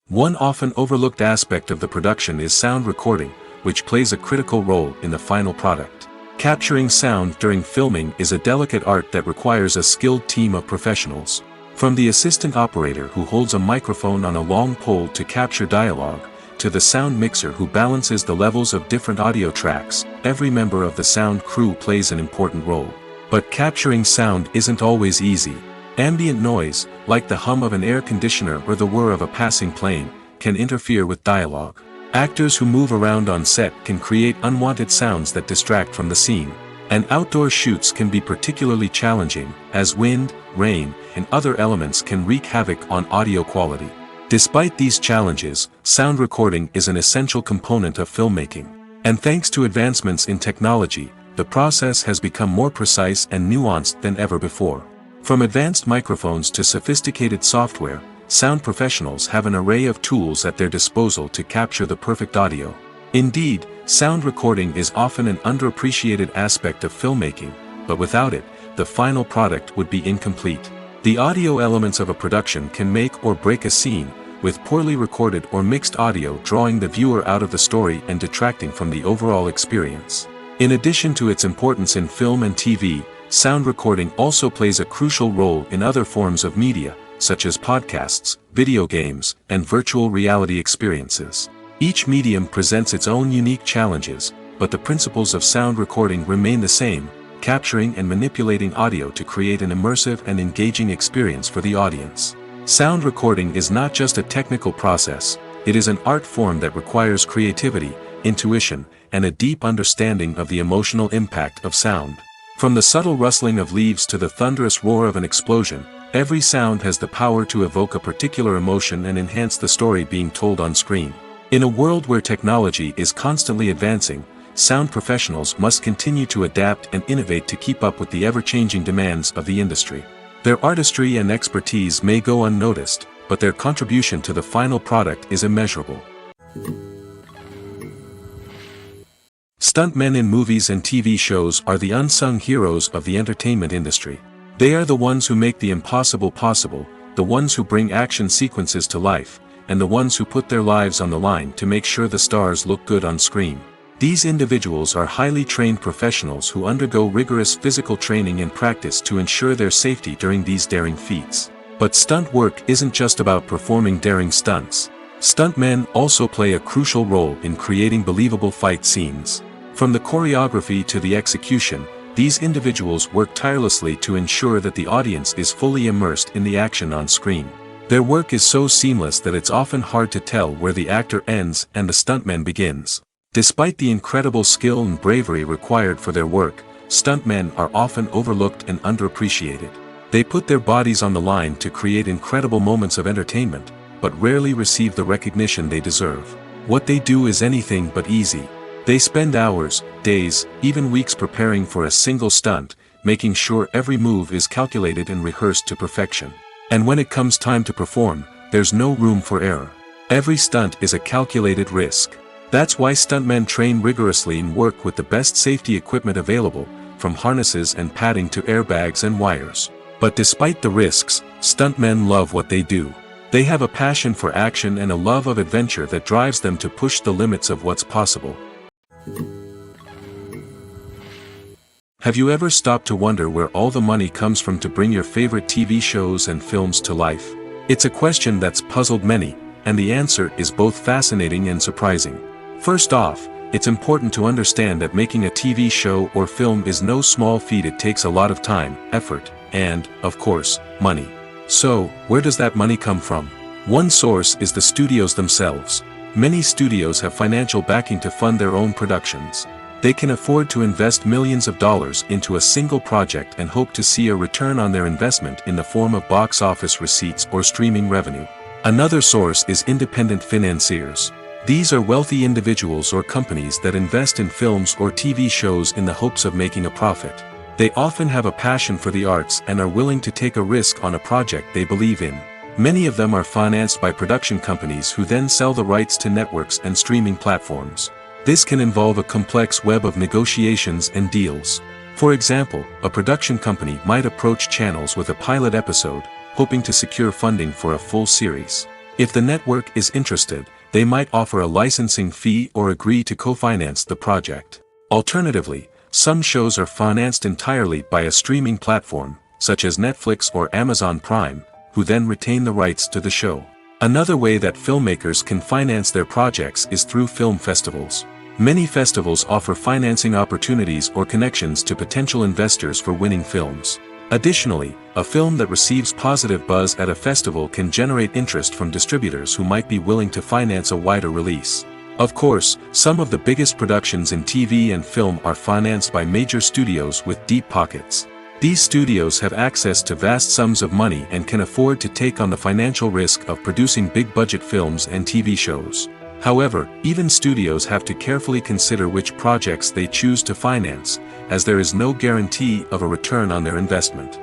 One often overlooked aspect of the production is sound recording, which plays a critical role in the final product. Capturing sound during filming is a delicate art that requires a skilled team of professionals. From the assistant operator who holds a microphone on a long pole to capture dialogue, to the sound mixer who balances the levels of different audio tracks, every member of the sound crew plays an important role. But capturing sound isn't always easy. Ambient noise, like the hum of an air conditioner or the whir of a passing plane, can interfere with dialogue. Actors who move around on set can create unwanted sounds that distract from the scene. And outdoor shoots can be particularly challenging, as wind, rain, and other elements can wreak havoc on audio quality. Despite these challenges, sound recording is an essential component of filmmaking. And thanks to advancements in technology, the process has become more precise and nuanced than ever before. From advanced microphones to sophisticated software, sound professionals have an array of tools at their disposal to capture the perfect audio. Indeed, sound recording is often an underappreciated aspect of filmmaking, but without it, the final product would be incomplete. The audio elements of a production can make or break a scene, with poorly recorded or mixed audio drawing the viewer out of the story and detracting from the overall experience. In addition to its importance in film and TV, sound recording also plays a crucial role in other forms of media, such as podcasts, video games, and virtual reality experiences. Each medium presents its own unique challenges, but the principles of sound recording remain the same, capturing and manipulating audio to create an immersive and engaging experience for the audience. Sound recording is not just a technical process, it is an art form that requires creativity, intuition, and a deep understanding of the emotional impact of sound. From the subtle rustling of leaves to the thunderous roar of an explosion, every sound has the power to evoke a particular emotion and enhance the story being told on screen. In a world where technology is constantly advancing, sound professionals must continue to adapt and innovate to keep up with the ever-changing demands of the industry. Their artistry and expertise may go unnoticed, but their contribution to the final product is immeasurable. Stuntmen in movies and TV shows are the unsung heroes of the entertainment industry. They are the ones who make the impossible possible, the ones who bring action sequences to life, and the ones who put their lives on the line to make sure the stars look good on screen. These individuals are highly trained professionals who undergo rigorous physical training and practice to ensure their safety during these daring feats. But stunt work isn't just about performing daring stunts. Stuntmen also play a crucial role in creating believable fight scenes. From the choreography to the execution, these individuals work tirelessly to ensure that the audience is fully immersed in the action on screen. Their work is so seamless that it's often hard to tell where the actor ends and the stuntman begins. Despite the incredible skill and bravery required for their work, stuntmen are often overlooked and underappreciated. They put their bodies on the line to create incredible moments of entertainment, but rarely receive the recognition they deserve. What they do is anything but easy. They spend hours, days, even weeks preparing for a single stunt, making sure every move is calculated and rehearsed to perfection. And when it comes time to perform, there's no room for error. Every stunt is a calculated risk. That's why stuntmen train rigorously and work with the best safety equipment available, from harnesses and padding to airbags and wires. But despite the risks, stuntmen love what they do. They have a passion for action and a love of adventure that drives them to push the limits of what's possible. Have you ever stopped to wonder where all the money comes from to bring your favorite TV shows and films to life? It's a question that's puzzled many, and the answer is both fascinating and surprising. First off, it's important to understand that making a TV show or film is no small feat. It takes a lot of time, effort, and, of course, money. So, where does that money come from? One source is the studios themselves. Many studios have financial backing to fund their own productions. They can afford to invest millions of dollars into a single project and hope to see a return on their investment in the form of box office receipts or streaming revenue. Another source is independent financiers. These are wealthy individuals or companies that invest in films or TV shows in the hopes of making a profit. They often have a passion for the arts and are willing to take a risk on a project they believe in. Many of them are financed by production companies who then sell the rights to networks and streaming platforms. This can involve a complex web of negotiations and deals. For example, a production company might approach channels with a pilot episode, hoping to secure funding for a full series. If the network is interested, they might offer a licensing fee or agree to co-finance the project. Alternatively, some shows are financed entirely by a streaming platform, such as Netflix or Amazon Prime, who then retain the rights to the show. Another way that filmmakers can finance their projects is through film festivals. Many festivals offer financing opportunities or connections to potential investors for winning films. Additionally, a film that receives positive buzz at a festival can generate interest from distributors who might be willing to finance a wider release. Of course, some of the biggest productions in TV and film are financed by major studios with deep pockets. These studios have access to vast sums of money and can afford to take on the financial risk of producing big-budget films and TV shows. However, even studios have to carefully consider which projects they choose to finance, as there is no guarantee of a return on their investment.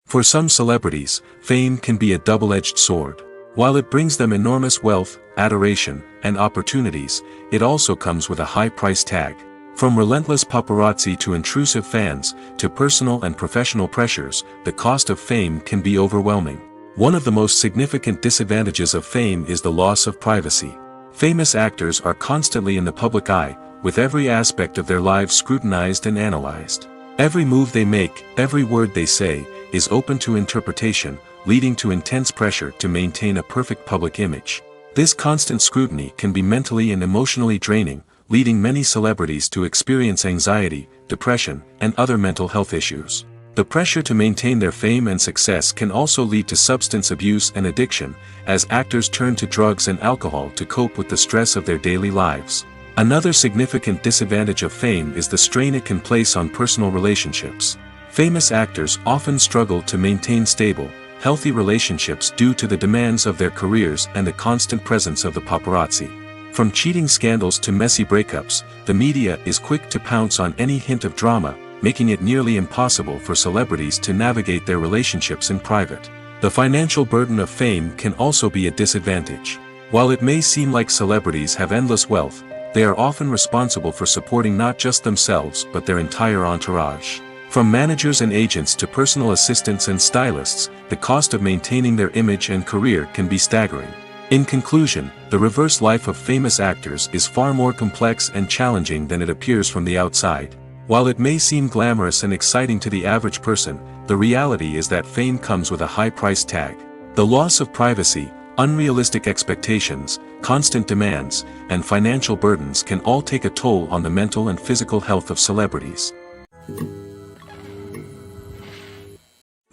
For some celebrities, fame can be a double-edged sword. While it brings them enormous wealth, adoration, and opportunities, it also comes with a high price tag. From relentless paparazzi to intrusive fans, to personal and professional pressures, the cost of fame can be overwhelming. One of the most significant disadvantages of fame is the loss of privacy. Famous actors are constantly in the public eye, with every aspect of their lives scrutinized and analyzed. Every move they make, every word they say, is open to interpretation, leading to intense pressure to maintain a perfect public image. This constant scrutiny can be mentally and emotionally draining, leading many celebrities to experience anxiety, depression, and other mental health issues. The pressure to maintain their fame and success can also lead to substance abuse and addiction, as actors turn to drugs and alcohol to cope with the stress of their daily lives. Another significant disadvantage of fame is the strain it can place on personal relationships. Famous actors often struggle to maintain stable, healthy relationships due to the demands of their careers and the constant presence of the paparazzi. From cheating scandals to messy breakups, the media is quick to pounce on any hint of drama, making it nearly impossible for celebrities to navigate their relationships in private. The financial burden of fame can also be a disadvantage. While it may seem like celebrities have endless wealth, they are often responsible for supporting not just themselves but their entire entourage. From managers and agents to personal assistants and stylists, the cost of maintaining their image and career can be staggering. In conclusion, the reverse life of famous actors is far more complex and challenging than it appears from the outside. While it may seem glamorous and exciting to the average person, the reality is that fame comes with a high price tag. The loss of privacy, unrealistic expectations, constant demands, and financial burdens can all take a toll on the mental and physical health of celebrities.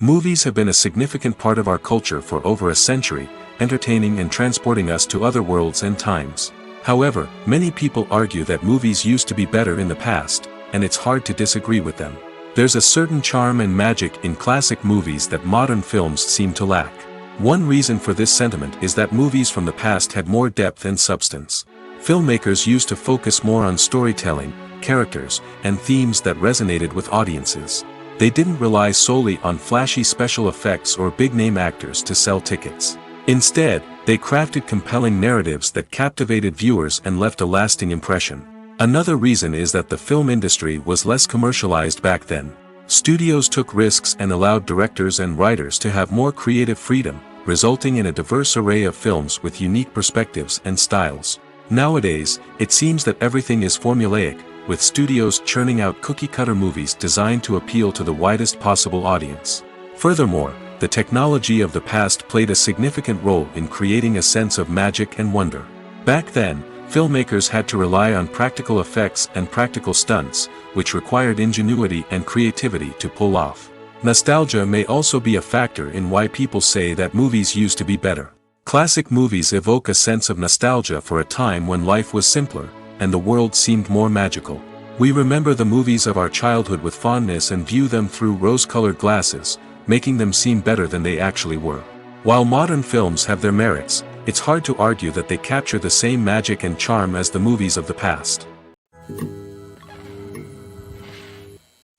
Movies have been a significant part of our culture for over a century, entertaining and transporting us to other worlds and times. However, many people argue that movies used to be better in the past, and it's hard to disagree with them. There's a certain charm and magic in classic movies that modern films seem to lack. One reason for this sentiment is that movies from the past had more depth and substance. Filmmakers used to focus more on storytelling, characters, and themes that resonated with audiences. They didn't rely solely on flashy special effects or big-name actors to sell tickets. Instead, they crafted compelling narratives that captivated viewers and left a lasting impression. Another reason is that the film industry was less commercialized back then. Studios took risks and allowed directors and writers to have more creative freedom, resulting in a diverse array of films with unique perspectives and styles. Nowadays, it seems that everything is formulaic, with studios churning out cookie-cutter movies designed to appeal to the widest possible audience. Furthermore, the technology of the past played a significant role in creating a sense of magic and wonder. Back then, filmmakers had to rely on practical effects and practical stunts, which required ingenuity and creativity to pull off. Nostalgia may also be a factor in why people say that movies used to be better. Classic movies evoke a sense of nostalgia for a time when life was simpler, and the world seemed more magical. We remember the movies of our childhood with fondness and view them through rose-colored glasses, making them seem better than they actually were. While modern films have their merits, it's hard to argue that they capture the same magic and charm as the movies of the past.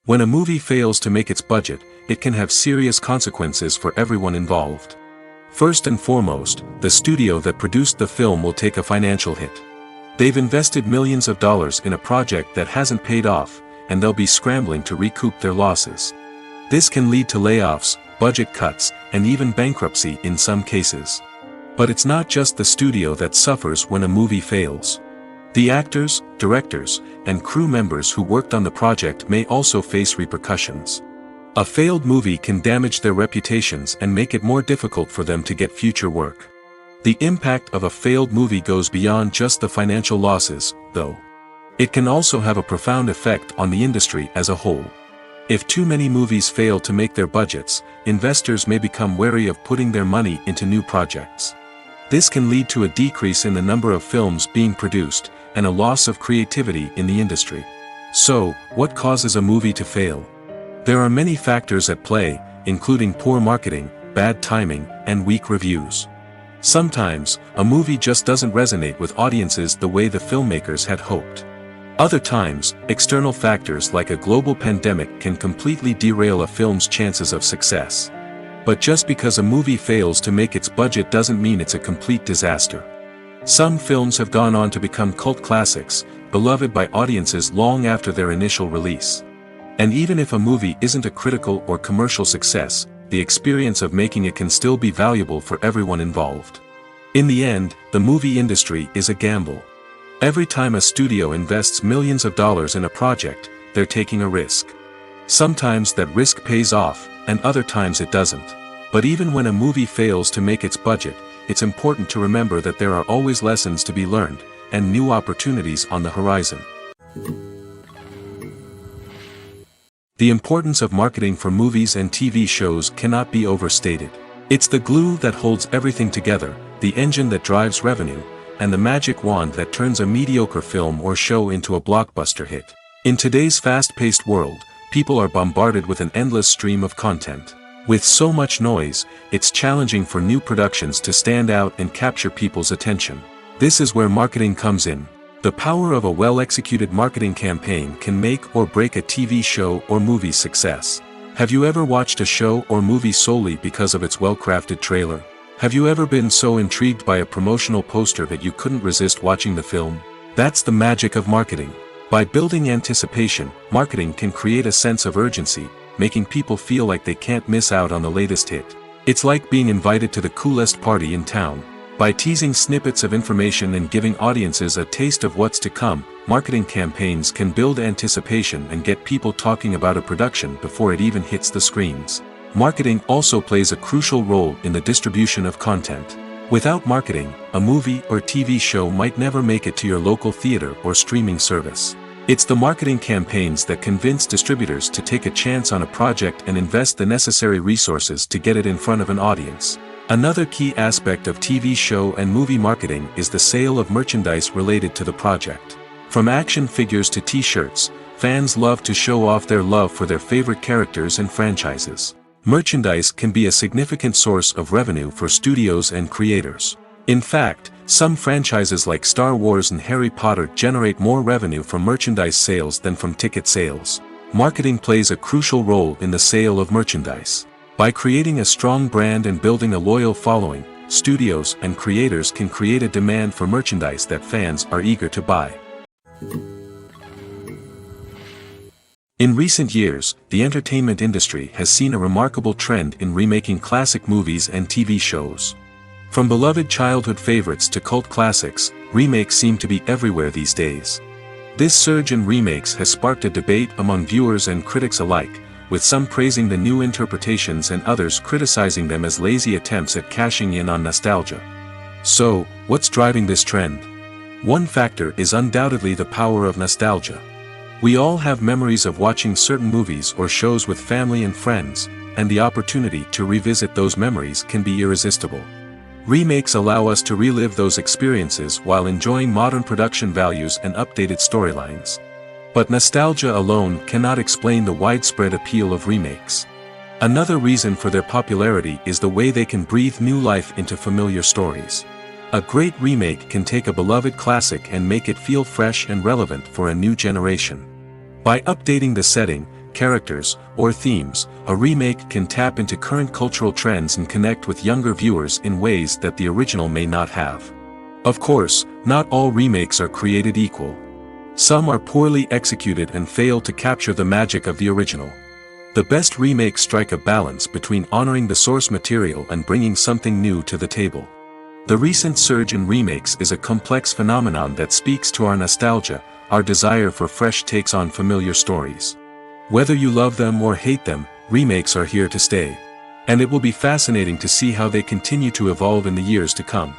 When a movie fails to make its budget, it can have serious consequences for everyone involved. First and foremost, the studio that produced the film will take a financial hit. They've invested millions of dollars in a project that hasn't paid off, and they'll be scrambling to recoup their losses. This can lead to layoffs, budget cuts, and even bankruptcy in some cases. But it's not just the studio that suffers when a movie fails. The actors, directors, and crew members who worked on the project may also face repercussions. A failed movie can damage their reputations and make it more difficult for them to get future work. The impact of a failed movie goes beyond just the financial losses, though. It can also have a profound effect on the industry as a whole. If too many movies fail to make their budgets, investors may become wary of putting their money into new projects. This can lead to a decrease in the number of films being produced, and a loss of creativity in the industry. So, what causes a movie to fail? There are many factors at play, including poor marketing, bad timing, and weak reviews. Sometimes, a movie just doesn't resonate with audiences the way the filmmakers had hoped. Other times, external factors like a global pandemic can completely derail a film's chances of success. But just because a movie fails to make its budget doesn't mean it's a complete disaster. Some films have gone on to become cult classics, beloved by audiences long after their initial release. And even if a movie isn't a critical or commercial success, the experience of making it can still be valuable for everyone involved. In the end, the movie industry is a gamble. Every time a studio invests millions of dollars in a project, they're taking a risk. Sometimes that risk pays off, and other times it doesn't. But even when a movie fails to make its budget, it's important to remember that there are always lessons to be learned, and new opportunities on the horizon. The importance of marketing for movies and TV shows cannot be overstated. It's the glue that holds everything together, the engine that drives revenue, and the magic wand that turns a mediocre film or show into a blockbuster hit. In today's fast-paced world, people are bombarded with an endless stream of content. With so much noise, it's challenging for new productions to stand out and capture people's attention. This is where marketing comes in. The power of a well-executed marketing campaign can make or break a TV show or movie's success. Have you ever watched a show or movie solely because of its well-crafted trailer? Have you ever been so intrigued by a promotional poster that you couldn't resist watching the film? That's the magic of marketing. By building anticipation, marketing can create a sense of urgency, making people feel like they can't miss out on the latest hit. It's like being invited to the coolest party in town. By teasing snippets of information and giving audiences a taste of what's to come, marketing campaigns can build anticipation and get people talking about a production before it even hits the screens. Marketing also plays a crucial role in the distribution of content. Without marketing, a movie or TV show might never make it to your local theater or streaming service. It's the marketing campaigns that convince distributors to take a chance on a project and invest the necessary resources to get it in front of an audience. Another key aspect of TV show and movie marketing is the sale of merchandise related to the project. From action figures to t-shirts, fans love to show off their love for their favorite characters and franchises. Merchandise can be a significant source of revenue for studios and creators. In fact, some franchises like Star Wars and Harry Potter generate more revenue from merchandise sales than from ticket sales. Marketing plays a crucial role in the sale of merchandise. By creating a strong brand and building a loyal following, studios and creators can create a demand for merchandise that fans are eager to buy. In recent years, the entertainment industry has seen a remarkable trend in remaking classic movies and TV shows. From beloved childhood favorites to cult classics, remakes seem to be everywhere these days. This surge in remakes has sparked a debate among viewers and critics alike, with some praising the new interpretations and others criticizing them as lazy attempts at cashing in on nostalgia. So, what's driving this trend? One factor is undoubtedly the power of nostalgia. We all have memories of watching certain movies or shows with family and friends, and the opportunity to revisit those memories can be irresistible. Remakes allow us to relive those experiences while enjoying modern production values and updated storylines. But nostalgia alone cannot explain the widespread appeal of remakes. Another reason for their popularity is the way they can breathe new life into familiar stories. A great remake can take a beloved classic and make it feel fresh and relevant for a new generation. By updating the setting, characters, or themes, a remake can tap into current cultural trends and connect with younger viewers in ways that the original may not have. Of course, not all remakes are created equal. Some are poorly executed and fail to capture the magic of the original. The best remakes strike a balance between honoring the source material and bringing something new to the table. The recent surge in remakes is a complex phenomenon that speaks to our nostalgia, our desire for fresh takes on familiar stories. Whether you love them or hate them, remakes are here to stay. And it will be fascinating to see how they continue to evolve in the years to come.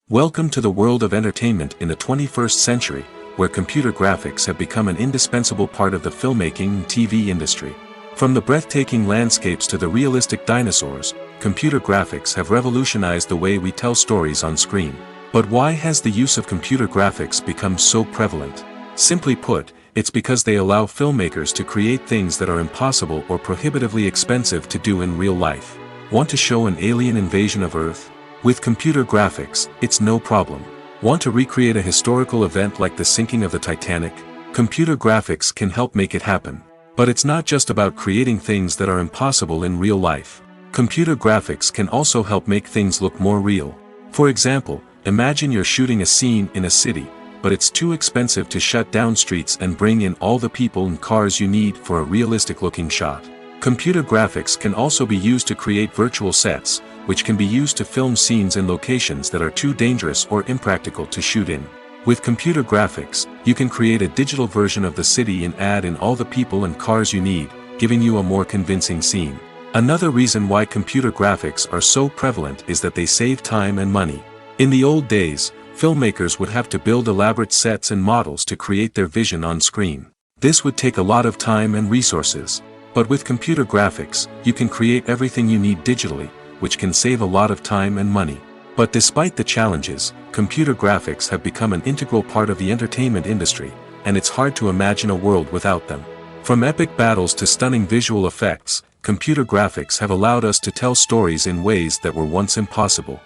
Welcome to the world of entertainment in the 21st century, where computer graphics have become an indispensable part of the filmmaking and TV industry. From the breathtaking landscapes to the realistic dinosaurs, computer graphics have revolutionized the way we tell stories on screen. But why has the use of computer graphics become so prevalent? Simply put, it's because they allow filmmakers to create things that are impossible or prohibitively expensive to do in real life. Want to show an alien invasion of Earth? With computer graphics, it's no problem. Want to recreate a historical event like the sinking of the Titanic? Computer graphics can help make it happen. But it's not just about creating things that are impossible in real life. Computer graphics can also help make things look more real. For example, imagine you're shooting a scene in a city, but it's too expensive to shut down streets and bring in all the people and cars you need for a realistic-looking shot. Computer graphics can also be used to create virtual sets, which can be used to film scenes in locations that are too dangerous or impractical to shoot in. With computer graphics, you can create a digital version of the city and add in all the people and cars you need, giving you a more convincing scene. Another reason why computer graphics are so prevalent is that they save time and money. In the old days, filmmakers would have to build elaborate sets and models to create their vision on screen. This would take a lot of time and resources. But with computer graphics, you can create everything you need digitally, which can save a lot of time and money. But despite the challenges, computer graphics have become an integral part of the entertainment industry, and it's hard to imagine a world without them. From epic battles to stunning visual effects, computer graphics have allowed us to tell stories in ways that were once impossible.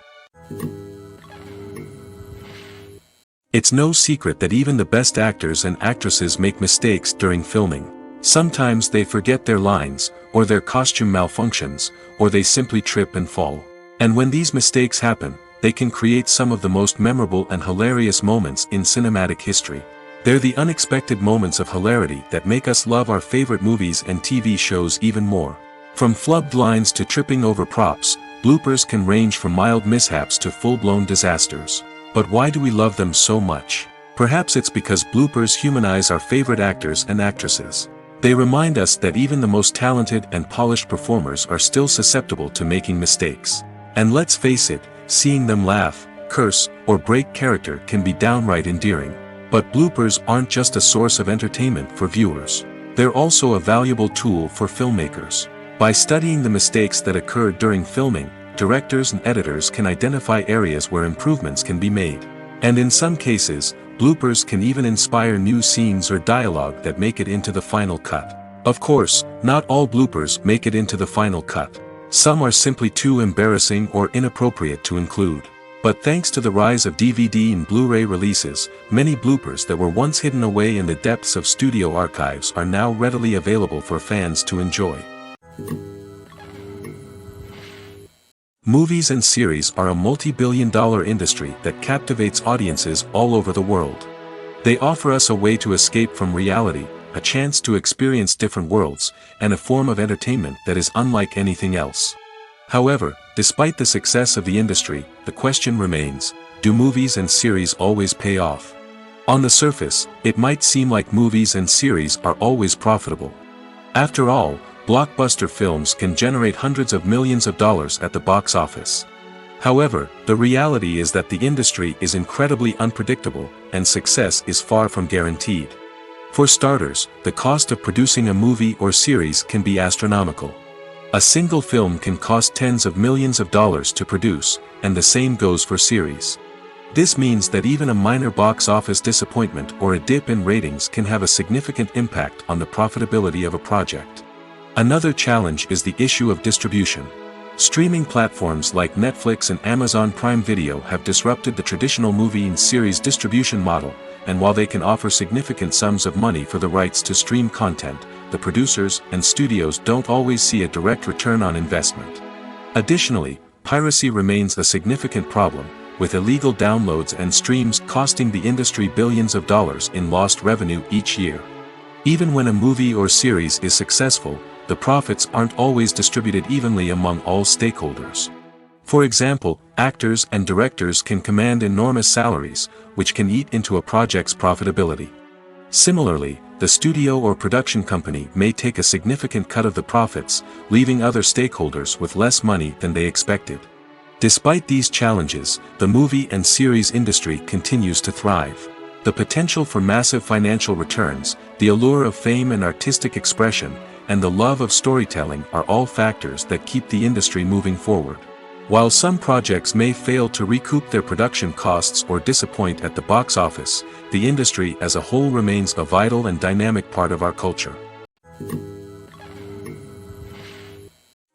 It's no secret that even the best actors and actresses make mistakes during filming. Sometimes they forget their lines, or their costume malfunctions, or they simply trip and fall. And when these mistakes happen, they can create some of the most memorable and hilarious moments in cinematic history. They're the unexpected moments of hilarity that make us love our favorite movies and TV shows even more. From flubbed lines to tripping over props, bloopers can range from mild mishaps to full-blown disasters. But why do we love them so much? Perhaps it's because bloopers humanize our favorite actors and actresses. They remind us that even the most talented and polished performers are still susceptible to making mistakes. And let's face it, seeing them laugh, curse, or break character can be downright endearing. But bloopers aren't just a source of entertainment for viewers. They're also a valuable tool for filmmakers. By studying the mistakes that occurred during filming, directors and editors can identify areas where improvements can be made. And in some cases, bloopers can even inspire new scenes or dialogue that make it into the final cut. Of course, not all bloopers make it into the final cut. Some are simply too embarrassing or inappropriate to include. But thanks to the rise of DVD and Blu-ray releases, many bloopers that were once hidden away in the depths of studio archives are now readily available for fans to enjoy. Movies and series are a multi-billion-dollar industry that captivates audiences all over the world. They offer us a way to escape from reality, a chance to experience different worlds, and a form of entertainment that is unlike anything else. However, despite the success of the industry, the question remains, do movies and series always pay off? On the surface, it might seem like movies and series are always profitable. After all, blockbuster films can generate hundreds of millions of dollars at the box office. However, the reality is that the industry is incredibly unpredictable, and success is far from guaranteed. For starters, the cost of producing a movie or series can be astronomical. A single film can cost tens of millions of dollars to produce, and the same goes for series. This means that even a minor box office disappointment or a dip in ratings can have a significant impact on the profitability of a project. Another challenge is the issue of distribution. Streaming platforms like Netflix and Amazon Prime Video have disrupted the traditional movie and series distribution model, and while they can offer significant sums of money for the rights to stream content, the producers and studios don't always see a direct return on investment. Additionally, piracy remains a significant problem, with illegal downloads and streams costing the industry billions of dollars in lost revenue each year. Even when a movie or series is successful, the profits aren't always distributed evenly among all stakeholders. For example, actors and directors can command enormous salaries, which can eat into a project's profitability. Similarly, the studio or production company may take a significant cut of the profits, leaving other stakeholders with less money than they expected. Despite these challenges, the movie and series industry continues to thrive. The potential for massive financial returns, the allure of fame and artistic expression, and the love of storytelling are all factors that keep the industry moving forward. While some projects may fail to recoup their production costs or disappoint at the box office, the industry as a whole remains a vital and dynamic part of our culture.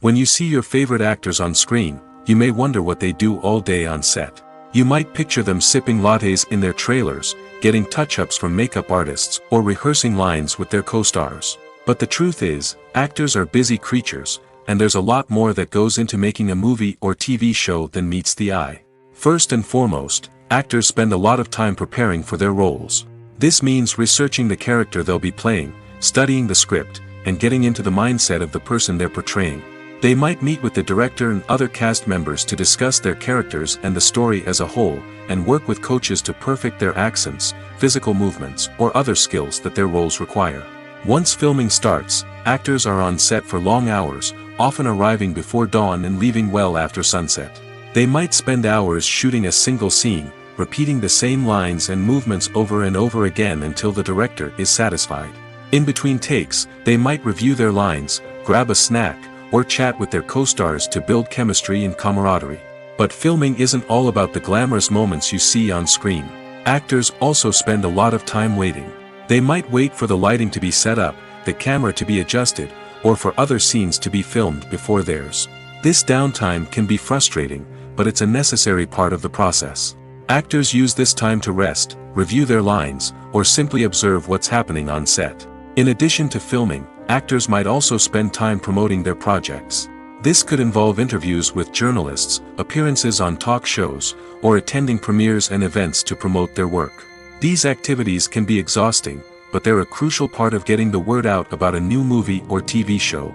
When you see your favorite actors on screen, you may wonder what they do all day on set. You might picture them sipping lattes in their trailers, getting touch-ups from makeup artists, or rehearsing lines with their co-stars. But the truth is, actors are busy creatures, and there's a lot more that goes into making a movie or TV show than meets the eye. First and foremost, actors spend a lot of time preparing for their roles. This means researching the character they'll be playing, studying the script, and getting into the mindset of the person they're portraying. They might meet with the director and other cast members to discuss their characters and the story as a whole, and work with coaches to perfect their accents, physical movements, or other skills that their roles require. Once filming starts, actors are on set for long hours, often arriving before dawn and leaving well after sunset. They might spend hours shooting a single scene, repeating the same lines and movements over and over again until the director is satisfied. In between takes, they might review their lines, grab a snack, or chat with their co-stars to build chemistry and camaraderie. But filming isn't all about the glamorous moments you see on screen. Actors also spend a lot of time waiting. They might wait for the lighting to be set up, the camera to be adjusted, or for other scenes to be filmed before theirs. This downtime can be frustrating, but it's a necessary part of the process. Actors use this time to rest, review their lines, or simply observe what's happening on set. In addition to filming, actors might also spend time promoting their projects. This could involve interviews with journalists, appearances on talk shows, or attending premieres and events to promote their work. These activities can be exhausting, but they're a crucial part of getting the word out about a new movie or TV show.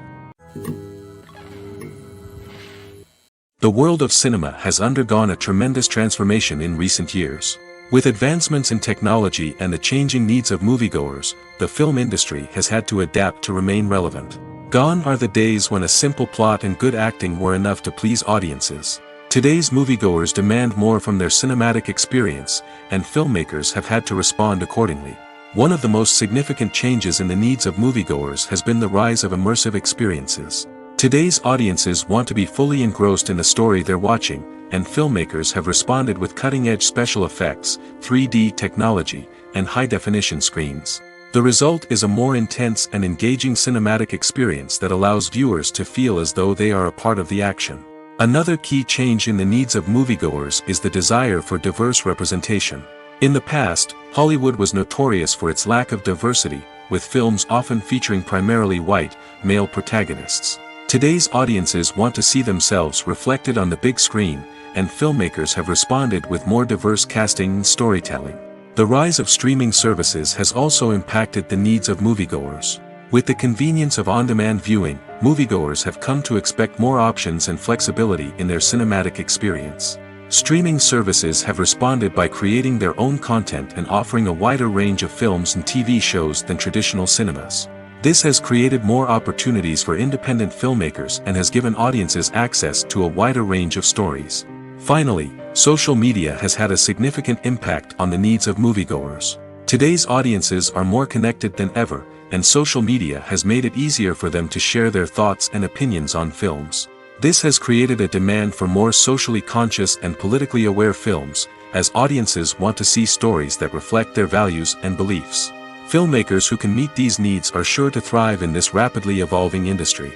The world of cinema has undergone a tremendous transformation in recent years. With advancements in technology and the changing needs of moviegoers, the film industry has had to adapt to remain relevant. Gone are the days when a simple plot and good acting were enough to please audiences. Today's moviegoers demand more from their cinematic experience, and filmmakers have had to respond accordingly. One of the most significant changes in the needs of moviegoers has been the rise of immersive experiences. Today's audiences want to be fully engrossed in the story they're watching, and filmmakers have responded with cutting-edge special effects, 3D technology, and high-definition screens. The result is a more intense and engaging cinematic experience that allows viewers to feel as though they are a part of the action. Another key change in the needs of moviegoers is the desire for diverse representation. In the past, Hollywood was notorious for its lack of diversity, with films often featuring primarily white, male protagonists. Today's audiences want to see themselves reflected on the big screen, and filmmakers have responded with more diverse casting and storytelling. The rise of streaming services has also impacted the needs of moviegoers. With the convenience of on-demand viewing, moviegoers have come to expect more options and flexibility in their cinematic experience. Streaming services have responded by creating their own content and offering a wider range of films and TV shows than traditional cinemas. This has created more opportunities for independent filmmakers and has given audiences access to a wider range of stories. Finally, social media has had a significant impact on the needs of moviegoers. Today's audiences are more connected than ever, and social media has made it easier for them to share their thoughts and opinions on films. This has created a demand for more socially conscious and politically aware films, as audiences want to see stories that reflect their values and beliefs. Filmmakers who can meet these needs are sure to thrive in this rapidly evolving industry.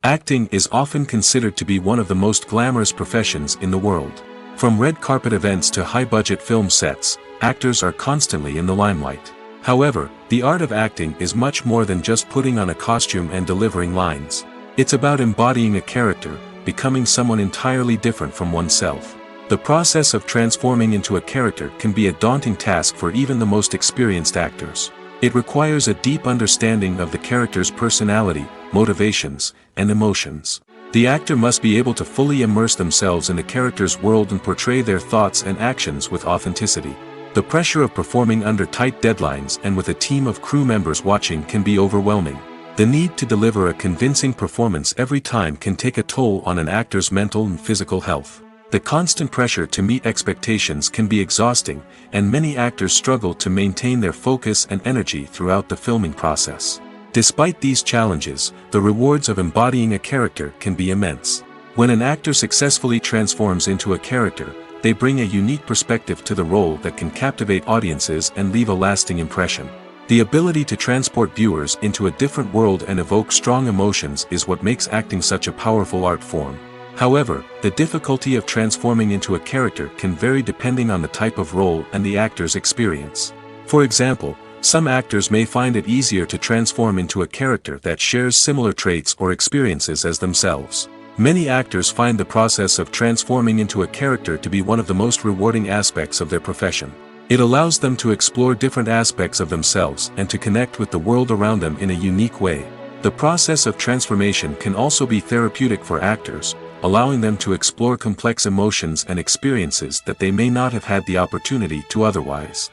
Acting is often considered to be one of the most glamorous professions in the world. From red carpet events to high-budget film sets, actors are constantly in the limelight. However, the art of acting is much more than just putting on a costume and delivering lines. It's about embodying a character, becoming someone entirely different from oneself. The process of transforming into a character can be a daunting task for even the most experienced actors. It requires a deep understanding of the character's personality, motivations, and emotions. The actor must be able to fully immerse themselves in the character's world and portray their thoughts and actions with authenticity. The pressure of performing under tight deadlines and with a team of crew members watching can be overwhelming. The need to deliver a convincing performance every time can take a toll on an actor's mental and physical health. The constant pressure to meet expectations can be exhausting, and many actors struggle to maintain their focus and energy throughout the filming process. Despite these challenges, the rewards of embodying a character can be immense. When an actor successfully transforms into a character, they bring a unique perspective to the role that can captivate audiences and leave a lasting impression. The ability to transport viewers into a different world and evoke strong emotions is what makes acting such a powerful art form. However, the difficulty of transforming into a character can vary depending on the type of role and the actor's experience. For example, some actors may find it easier to transform into a character that shares similar traits or experiences as themselves. Many actors find the process of transforming into a character to be one of the most rewarding aspects of their profession. It allows them to explore different aspects of themselves and to connect with the world around them in a unique way. The process of transformation can also be therapeutic for actors, allowing them to explore complex emotions and experiences that they may not have had the opportunity to otherwise.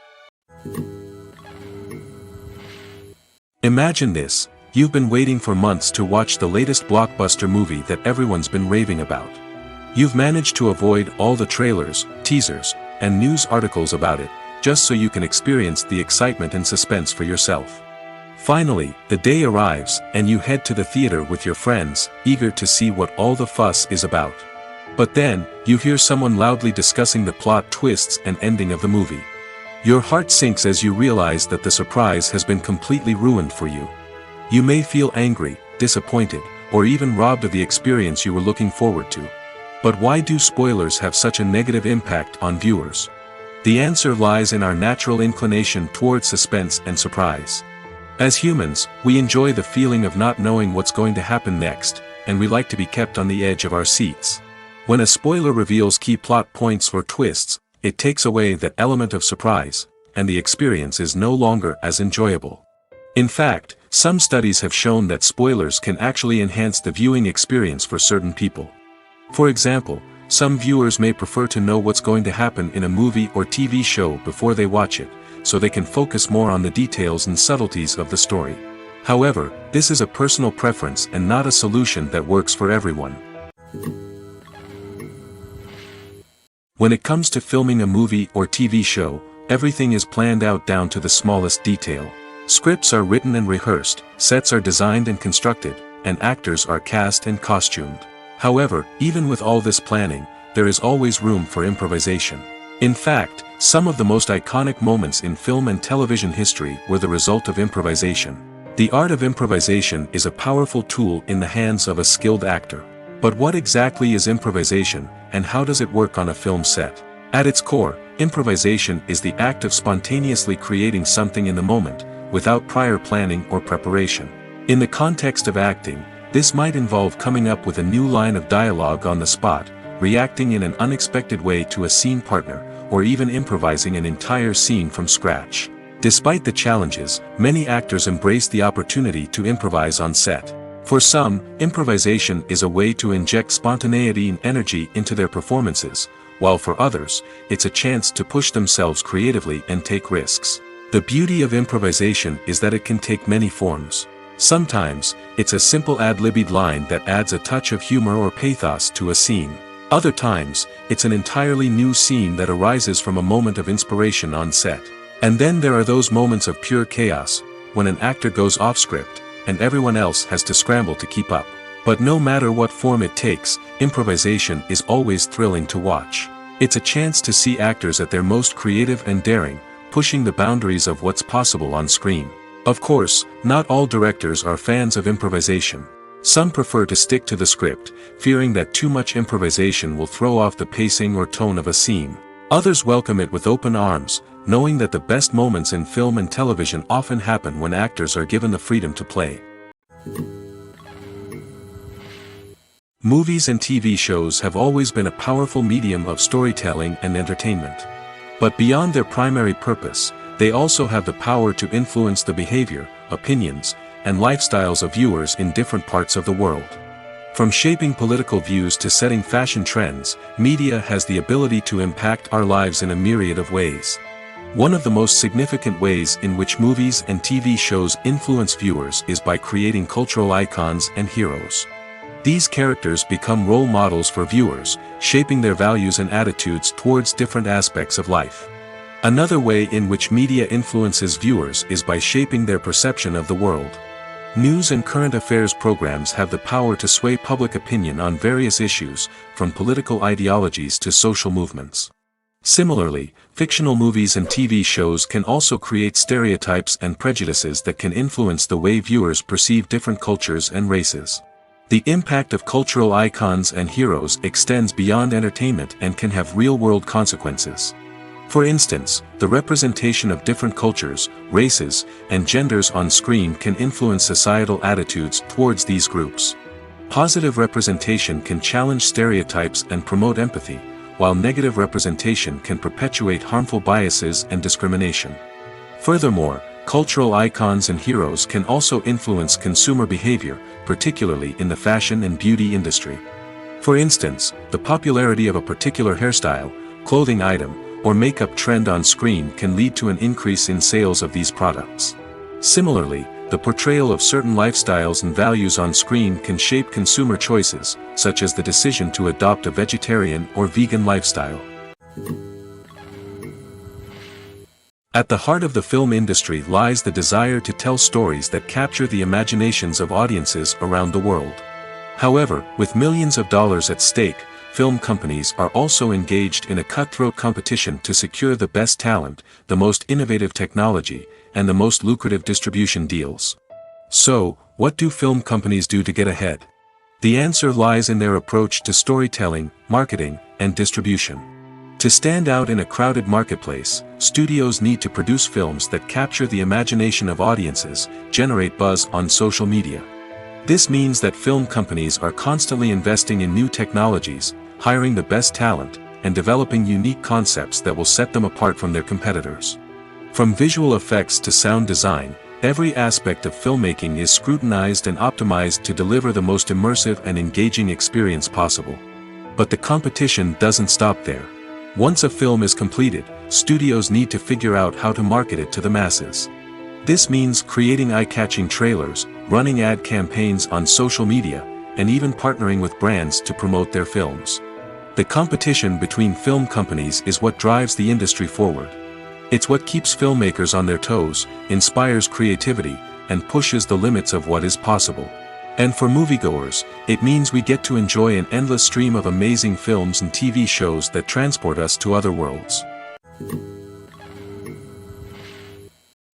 Imagine this. You've been waiting for months to watch the latest blockbuster movie that everyone's been raving about. You've managed to avoid all the trailers, teasers, and news articles about it, just so you can experience the excitement and suspense for yourself. Finally, the day arrives, and you head to the theater with your friends, eager to see what all the fuss is about. But then, you hear someone loudly discussing the plot twists and ending of the movie. Your heart sinks as you realize that the surprise has been completely ruined for you. You may feel angry, disappointed, or even robbed of the experience you were looking forward to. But why do spoilers have such a negative impact on viewers? The answer lies in our natural inclination towards suspense and surprise. As humans, we enjoy the feeling of not knowing what's going to happen next, and we like to be kept on the edge of our seats. When a spoiler reveals key plot points or twists, it takes away that element of surprise, and the experience is no longer as enjoyable. In fact, some studies have shown that spoilers can actually enhance the viewing experience for certain people. For example, some viewers may prefer to know what's going to happen in a movie or TV show before they watch it, so they can focus more on the details and subtleties of the story. However, this is a personal preference and not a solution that works for everyone. When it comes to filming a movie or TV show, everything is planned out down to the smallest detail. Scripts are written and rehearsed, sets are designed and constructed, and actors are cast and costumed. However, even with all this planning, there is always room for improvisation. In fact, some of the most iconic moments in film and television history were the result of improvisation. The art of improvisation is a powerful tool in the hands of a skilled actor. But what exactly is improvisation, and how does it work on a film set? At its core, improvisation is the act of spontaneously creating something in the moment, without prior planning or preparation. In the context of acting, this might involve coming up with a new line of dialogue on the spot, reacting in an unexpected way to a scene partner, or even improvising an entire scene from scratch. Despite the challenges, many actors embrace the opportunity to improvise on set. For some, improvisation is a way to inject spontaneity and energy into their performances, while for others, it's a chance to push themselves creatively and take risks. The beauty of improvisation is that it can take many forms. Sometimes, it's a simple ad-libbed line that adds a touch of humor or pathos to a scene. Other times, it's an entirely new scene that arises from a moment of inspiration on set. And then there are those moments of pure chaos, when an actor goes off script, and everyone else has to scramble to keep up. But no matter what form it takes, improvisation is always thrilling to watch. It's a chance to see actors at their most creative and daring, pushing the boundaries of what's possible on screen. Of course, not all directors are fans of improvisation. Some prefer to stick to the script, fearing that too much improvisation will throw off the pacing or tone of a scene. Others welcome it with open arms, knowing that the best moments in film and television often happen when actors are given the freedom to play. Movies and TV shows have always been a powerful medium of storytelling and entertainment. But beyond their primary purpose, they also have the power to influence the behavior, opinions, and lifestyles of viewers in different parts of the world. From shaping political views to setting fashion trends, media has the ability to impact our lives in a myriad of ways. One of the most significant ways in which movies and TV shows influence viewers is by creating cultural icons and heroes. These characters become role models for viewers, shaping their values and attitudes towards different aspects of life. Another way in which media influences viewers is by shaping their perception of the world. News and current affairs programs have the power to sway public opinion on various issues, from political ideologies to social movements. Similarly, fictional movies and TV shows can also create stereotypes and prejudices that can influence the way viewers perceive different cultures and races. The impact of cultural icons and heroes extends beyond entertainment and can have real-world consequences. For instance, the representation of different cultures, races, and genders on screen can influence societal attitudes towards these groups. Positive representation can challenge stereotypes and promote empathy, while negative representation can perpetuate harmful biases and discrimination. Furthermore, cultural icons and heroes can also influence consumer behavior, particularly in the fashion and beauty industry. For instance, the popularity of a particular hairstyle, clothing item, or makeup trend on screen can lead to an increase in sales of these products. Similarly, the portrayal of certain lifestyles and values on screen can shape consumer choices, such as the decision to adopt a vegetarian or vegan lifestyle. At the heart of the film industry lies the desire to tell stories that capture the imaginations of audiences around the world. However, with millions of dollars at stake, film companies are also engaged in a cutthroat competition to secure the best talent, the most innovative technology, and the most lucrative distribution deals. So, what do film companies do to get ahead? The answer lies in their approach to storytelling, marketing, and distribution. To stand out in a crowded marketplace, studios need to produce films that capture the imagination of audiences, generate buzz on social media. This means that film companies are constantly investing in new technologies, hiring the best talent, and developing unique concepts that will set them apart from their competitors. From visual effects to sound design, every aspect of filmmaking is scrutinized and optimized to deliver the most immersive and engaging experience possible. But the competition doesn't stop there. Once a film is completed, studios need to figure out how to market it to the masses. This means creating eye-catching trailers, running ad campaigns on social media, and even partnering with brands to promote their films. The competition between film companies is what drives the industry forward. It's what keeps filmmakers on their toes, inspires creativity, and pushes the limits of what is possible. And for moviegoers, it means we get to enjoy an endless stream of amazing films and TV shows that transport us to other worlds.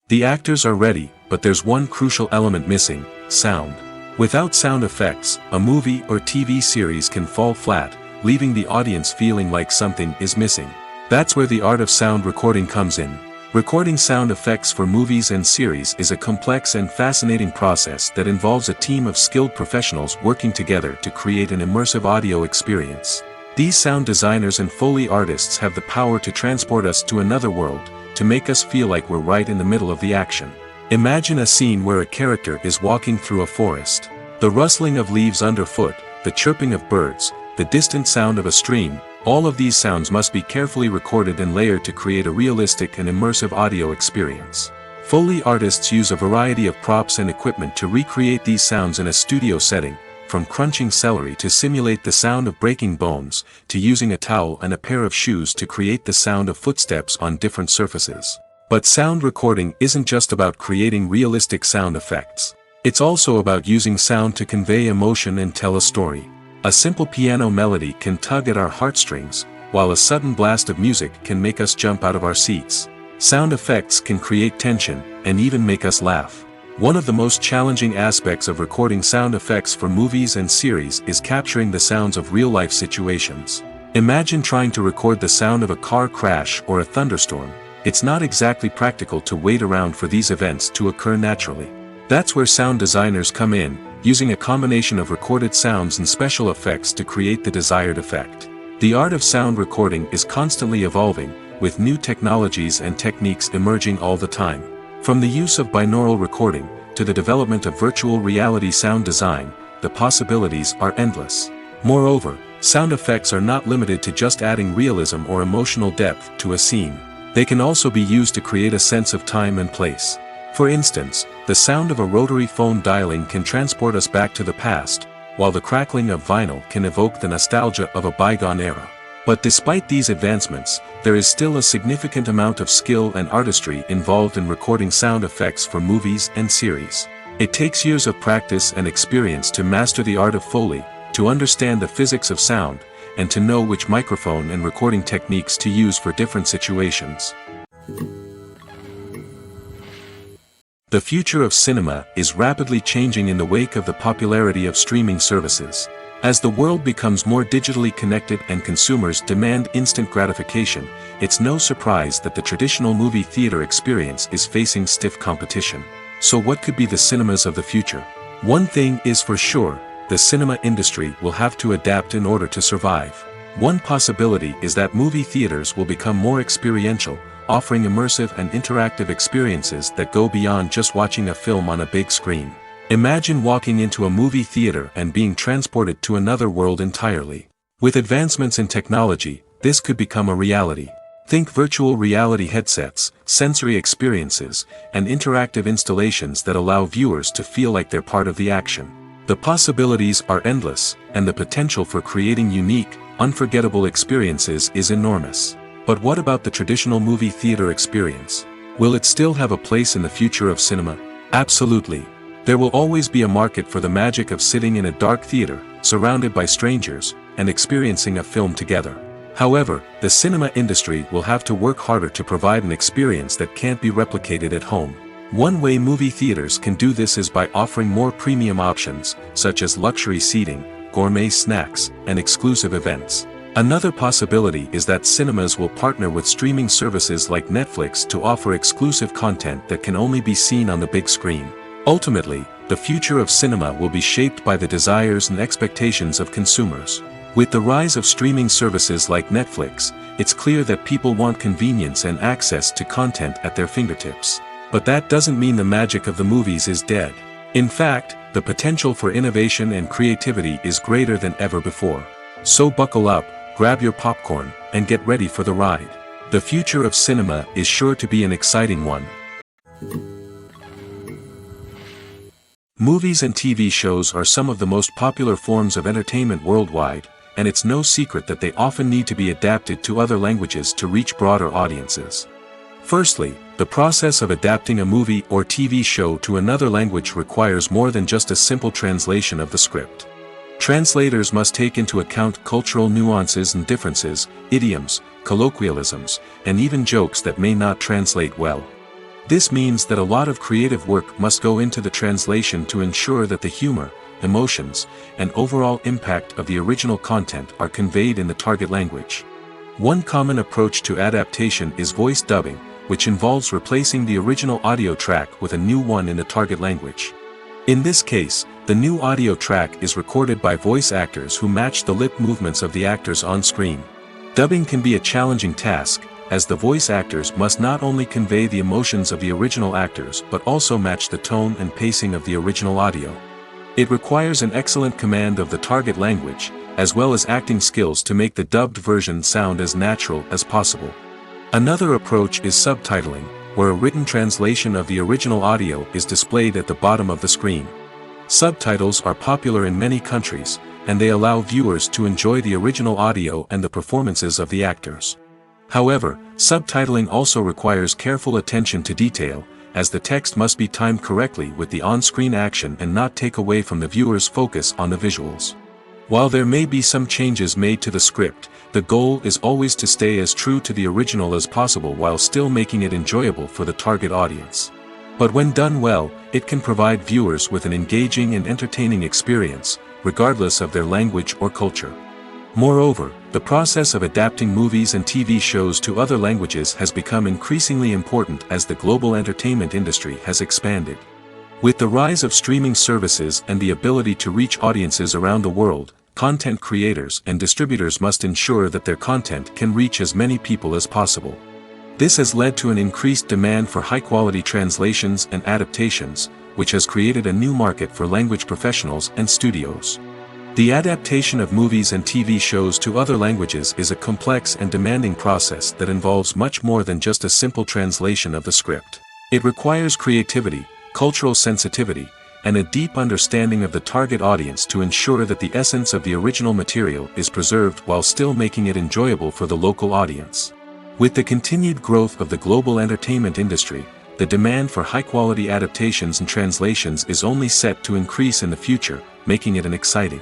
The actors are ready, but there's one crucial element missing: sound. Without sound effects, a movie or TV series can fall flat, leaving the audience feeling like something is missing. That's where the art of sound recording comes in. Recording sound effects for movies and series is a complex and fascinating process that involves a team of skilled professionals working together to create an immersive audio experience. These sound designers and Foley artists have the power to transport us to another world, to make us feel like we're right in the middle of the action. Imagine a scene where a character is walking through a forest. The rustling of leaves underfoot, the chirping of birds, the distant sound of a stream, all of these sounds must be carefully recorded and layered to create a realistic and immersive audio experience. Foley artists use a variety of props and equipment to recreate these sounds in a studio setting, from crunching celery to simulate the sound of breaking bones, to using a towel and a pair of shoes to create the sound of footsteps on different surfaces. But sound recording isn't just about creating realistic sound effects. It's also about using sound to convey emotion and tell a story. A simple piano melody can tug at our heartstrings, while a sudden blast of music can make us jump out of our seats. Sound effects can create tension, and even make us laugh. One of the most challenging aspects of recording sound effects for movies and series is capturing the sounds of real-life situations. Imagine trying to record the sound of a car crash or a thunderstorm. It's not exactly practical to wait around for these events to occur naturally. That's where sound designers come in, using a combination of recorded sounds and special effects to create the desired effect. The art of sound recording is constantly evolving, with new technologies and techniques emerging all the time. From the use of binaural recording, to the development of virtual reality sound design, the possibilities are endless. Moreover, sound effects are not limited to just adding realism or emotional depth to a scene. They can also be used to create a sense of time and place. For instance, the sound of a rotary phone dialing can transport us back to the past, while the crackling of vinyl can evoke the nostalgia of a bygone era. But despite these advancements, there is still a significant amount of skill and artistry involved in recording sound effects for movies and series. It takes years of practice and experience to master the art of Foley, to understand the physics of sound, and to know which microphone and recording techniques to use for different situations. The future of cinema is rapidly changing in the wake of the popularity of streaming services. As the world becomes more digitally connected and consumers demand instant gratification, it's no surprise that the traditional movie theater experience is facing stiff competition. So what could be the cinemas of the future? One thing is for sure, the cinema industry will have to adapt in order to survive. One possibility is that movie theaters will become more experiential, offering immersive and interactive experiences that go beyond just watching a film on a big screen. Imagine walking into a movie theater and being transported to another world entirely. With advancements in technology, this could become a reality. Think virtual reality headsets, sensory experiences, and interactive installations that allow viewers to feel like they're part of the action. The possibilities are endless, and the potential for creating unique, unforgettable experiences is enormous. But what about the traditional movie theater experience? Will it still have a place in the future of cinema? Absolutely. There will always be a market for the magic of sitting in a dark theater, surrounded by strangers, and experiencing a film together. However, the cinema industry will have to work harder to provide an experience that can't be replicated at home. One way movie theaters can do this is by offering more premium options, such as luxury seating, gourmet snacks, and exclusive events. Another possibility is that cinemas will partner with streaming services like Netflix to offer exclusive content that can only be seen on the big screen. Ultimately, the future of cinema will be shaped by the desires and expectations of consumers. With the rise of streaming services like Netflix, it's clear that people want convenience and access to content at their fingertips. But that doesn't mean the magic of the movies is dead. In fact, the potential for innovation and creativity is greater than ever before. So buckle up, grab your popcorn, and get ready for the ride. The future of cinema is sure to be an exciting one. Movies and TV shows are some of the most popular forms of entertainment worldwide, and it's no secret that they often need to be adapted to other languages to reach broader audiences. Firstly, the process of adapting a movie or TV show to another language requires more than just a simple translation of the script. Translators must take into account cultural nuances and differences, idioms, colloquialisms, and even jokes that may not translate well. This means that a lot of creative work must go into the translation to ensure that the humor, emotions, and overall impact of the original content are conveyed in the target language. One common approach to adaptation is voice dubbing, which involves replacing the original audio track with a new one in the target language. In this case, the new audio track is recorded by voice actors who match the lip movements of the actors on screen. Dubbing can be a challenging task, as the voice actors must not only convey the emotions of the original actors but also match the tone and pacing of the original audio. It requires an excellent command of the target language, as well as acting skills to make the dubbed version sound as natural as possible. Another approach is subtitling, where a written translation of the original audio is displayed at the bottom of the screen. Subtitles are popular in many countries, and they allow viewers to enjoy the original audio and the performances of the actors. However, subtitling also requires careful attention to detail, as the text must be timed correctly with the on-screen action and not take away from the viewer's focus on the visuals. While there may be some changes made to the script, the goal is always to stay as true to the original as possible while still making it enjoyable for the target audience. But when done well, it can provide viewers with an engaging and entertaining experience, regardless of their language or culture. Moreover, the process of adapting movies and TV shows to other languages has become increasingly important as the global entertainment industry has expanded. With the rise of streaming services and the ability to reach audiences around the world, content creators and distributors must ensure that their content can reach as many people as possible. This has led to an increased demand for high-quality translations and adaptations, which has created a new market for language professionals and studios. The adaptation of movies and TV shows to other languages is a complex and demanding process that involves much more than just a simple translation of the script. It requires creativity, cultural sensitivity, and a deep understanding of the target audience to ensure that the essence of the original material is preserved while still making it enjoyable for the local audience. With the continued growth of the global entertainment industry, the demand for high-quality adaptations and translations is only set to increase in the future, making it an exciting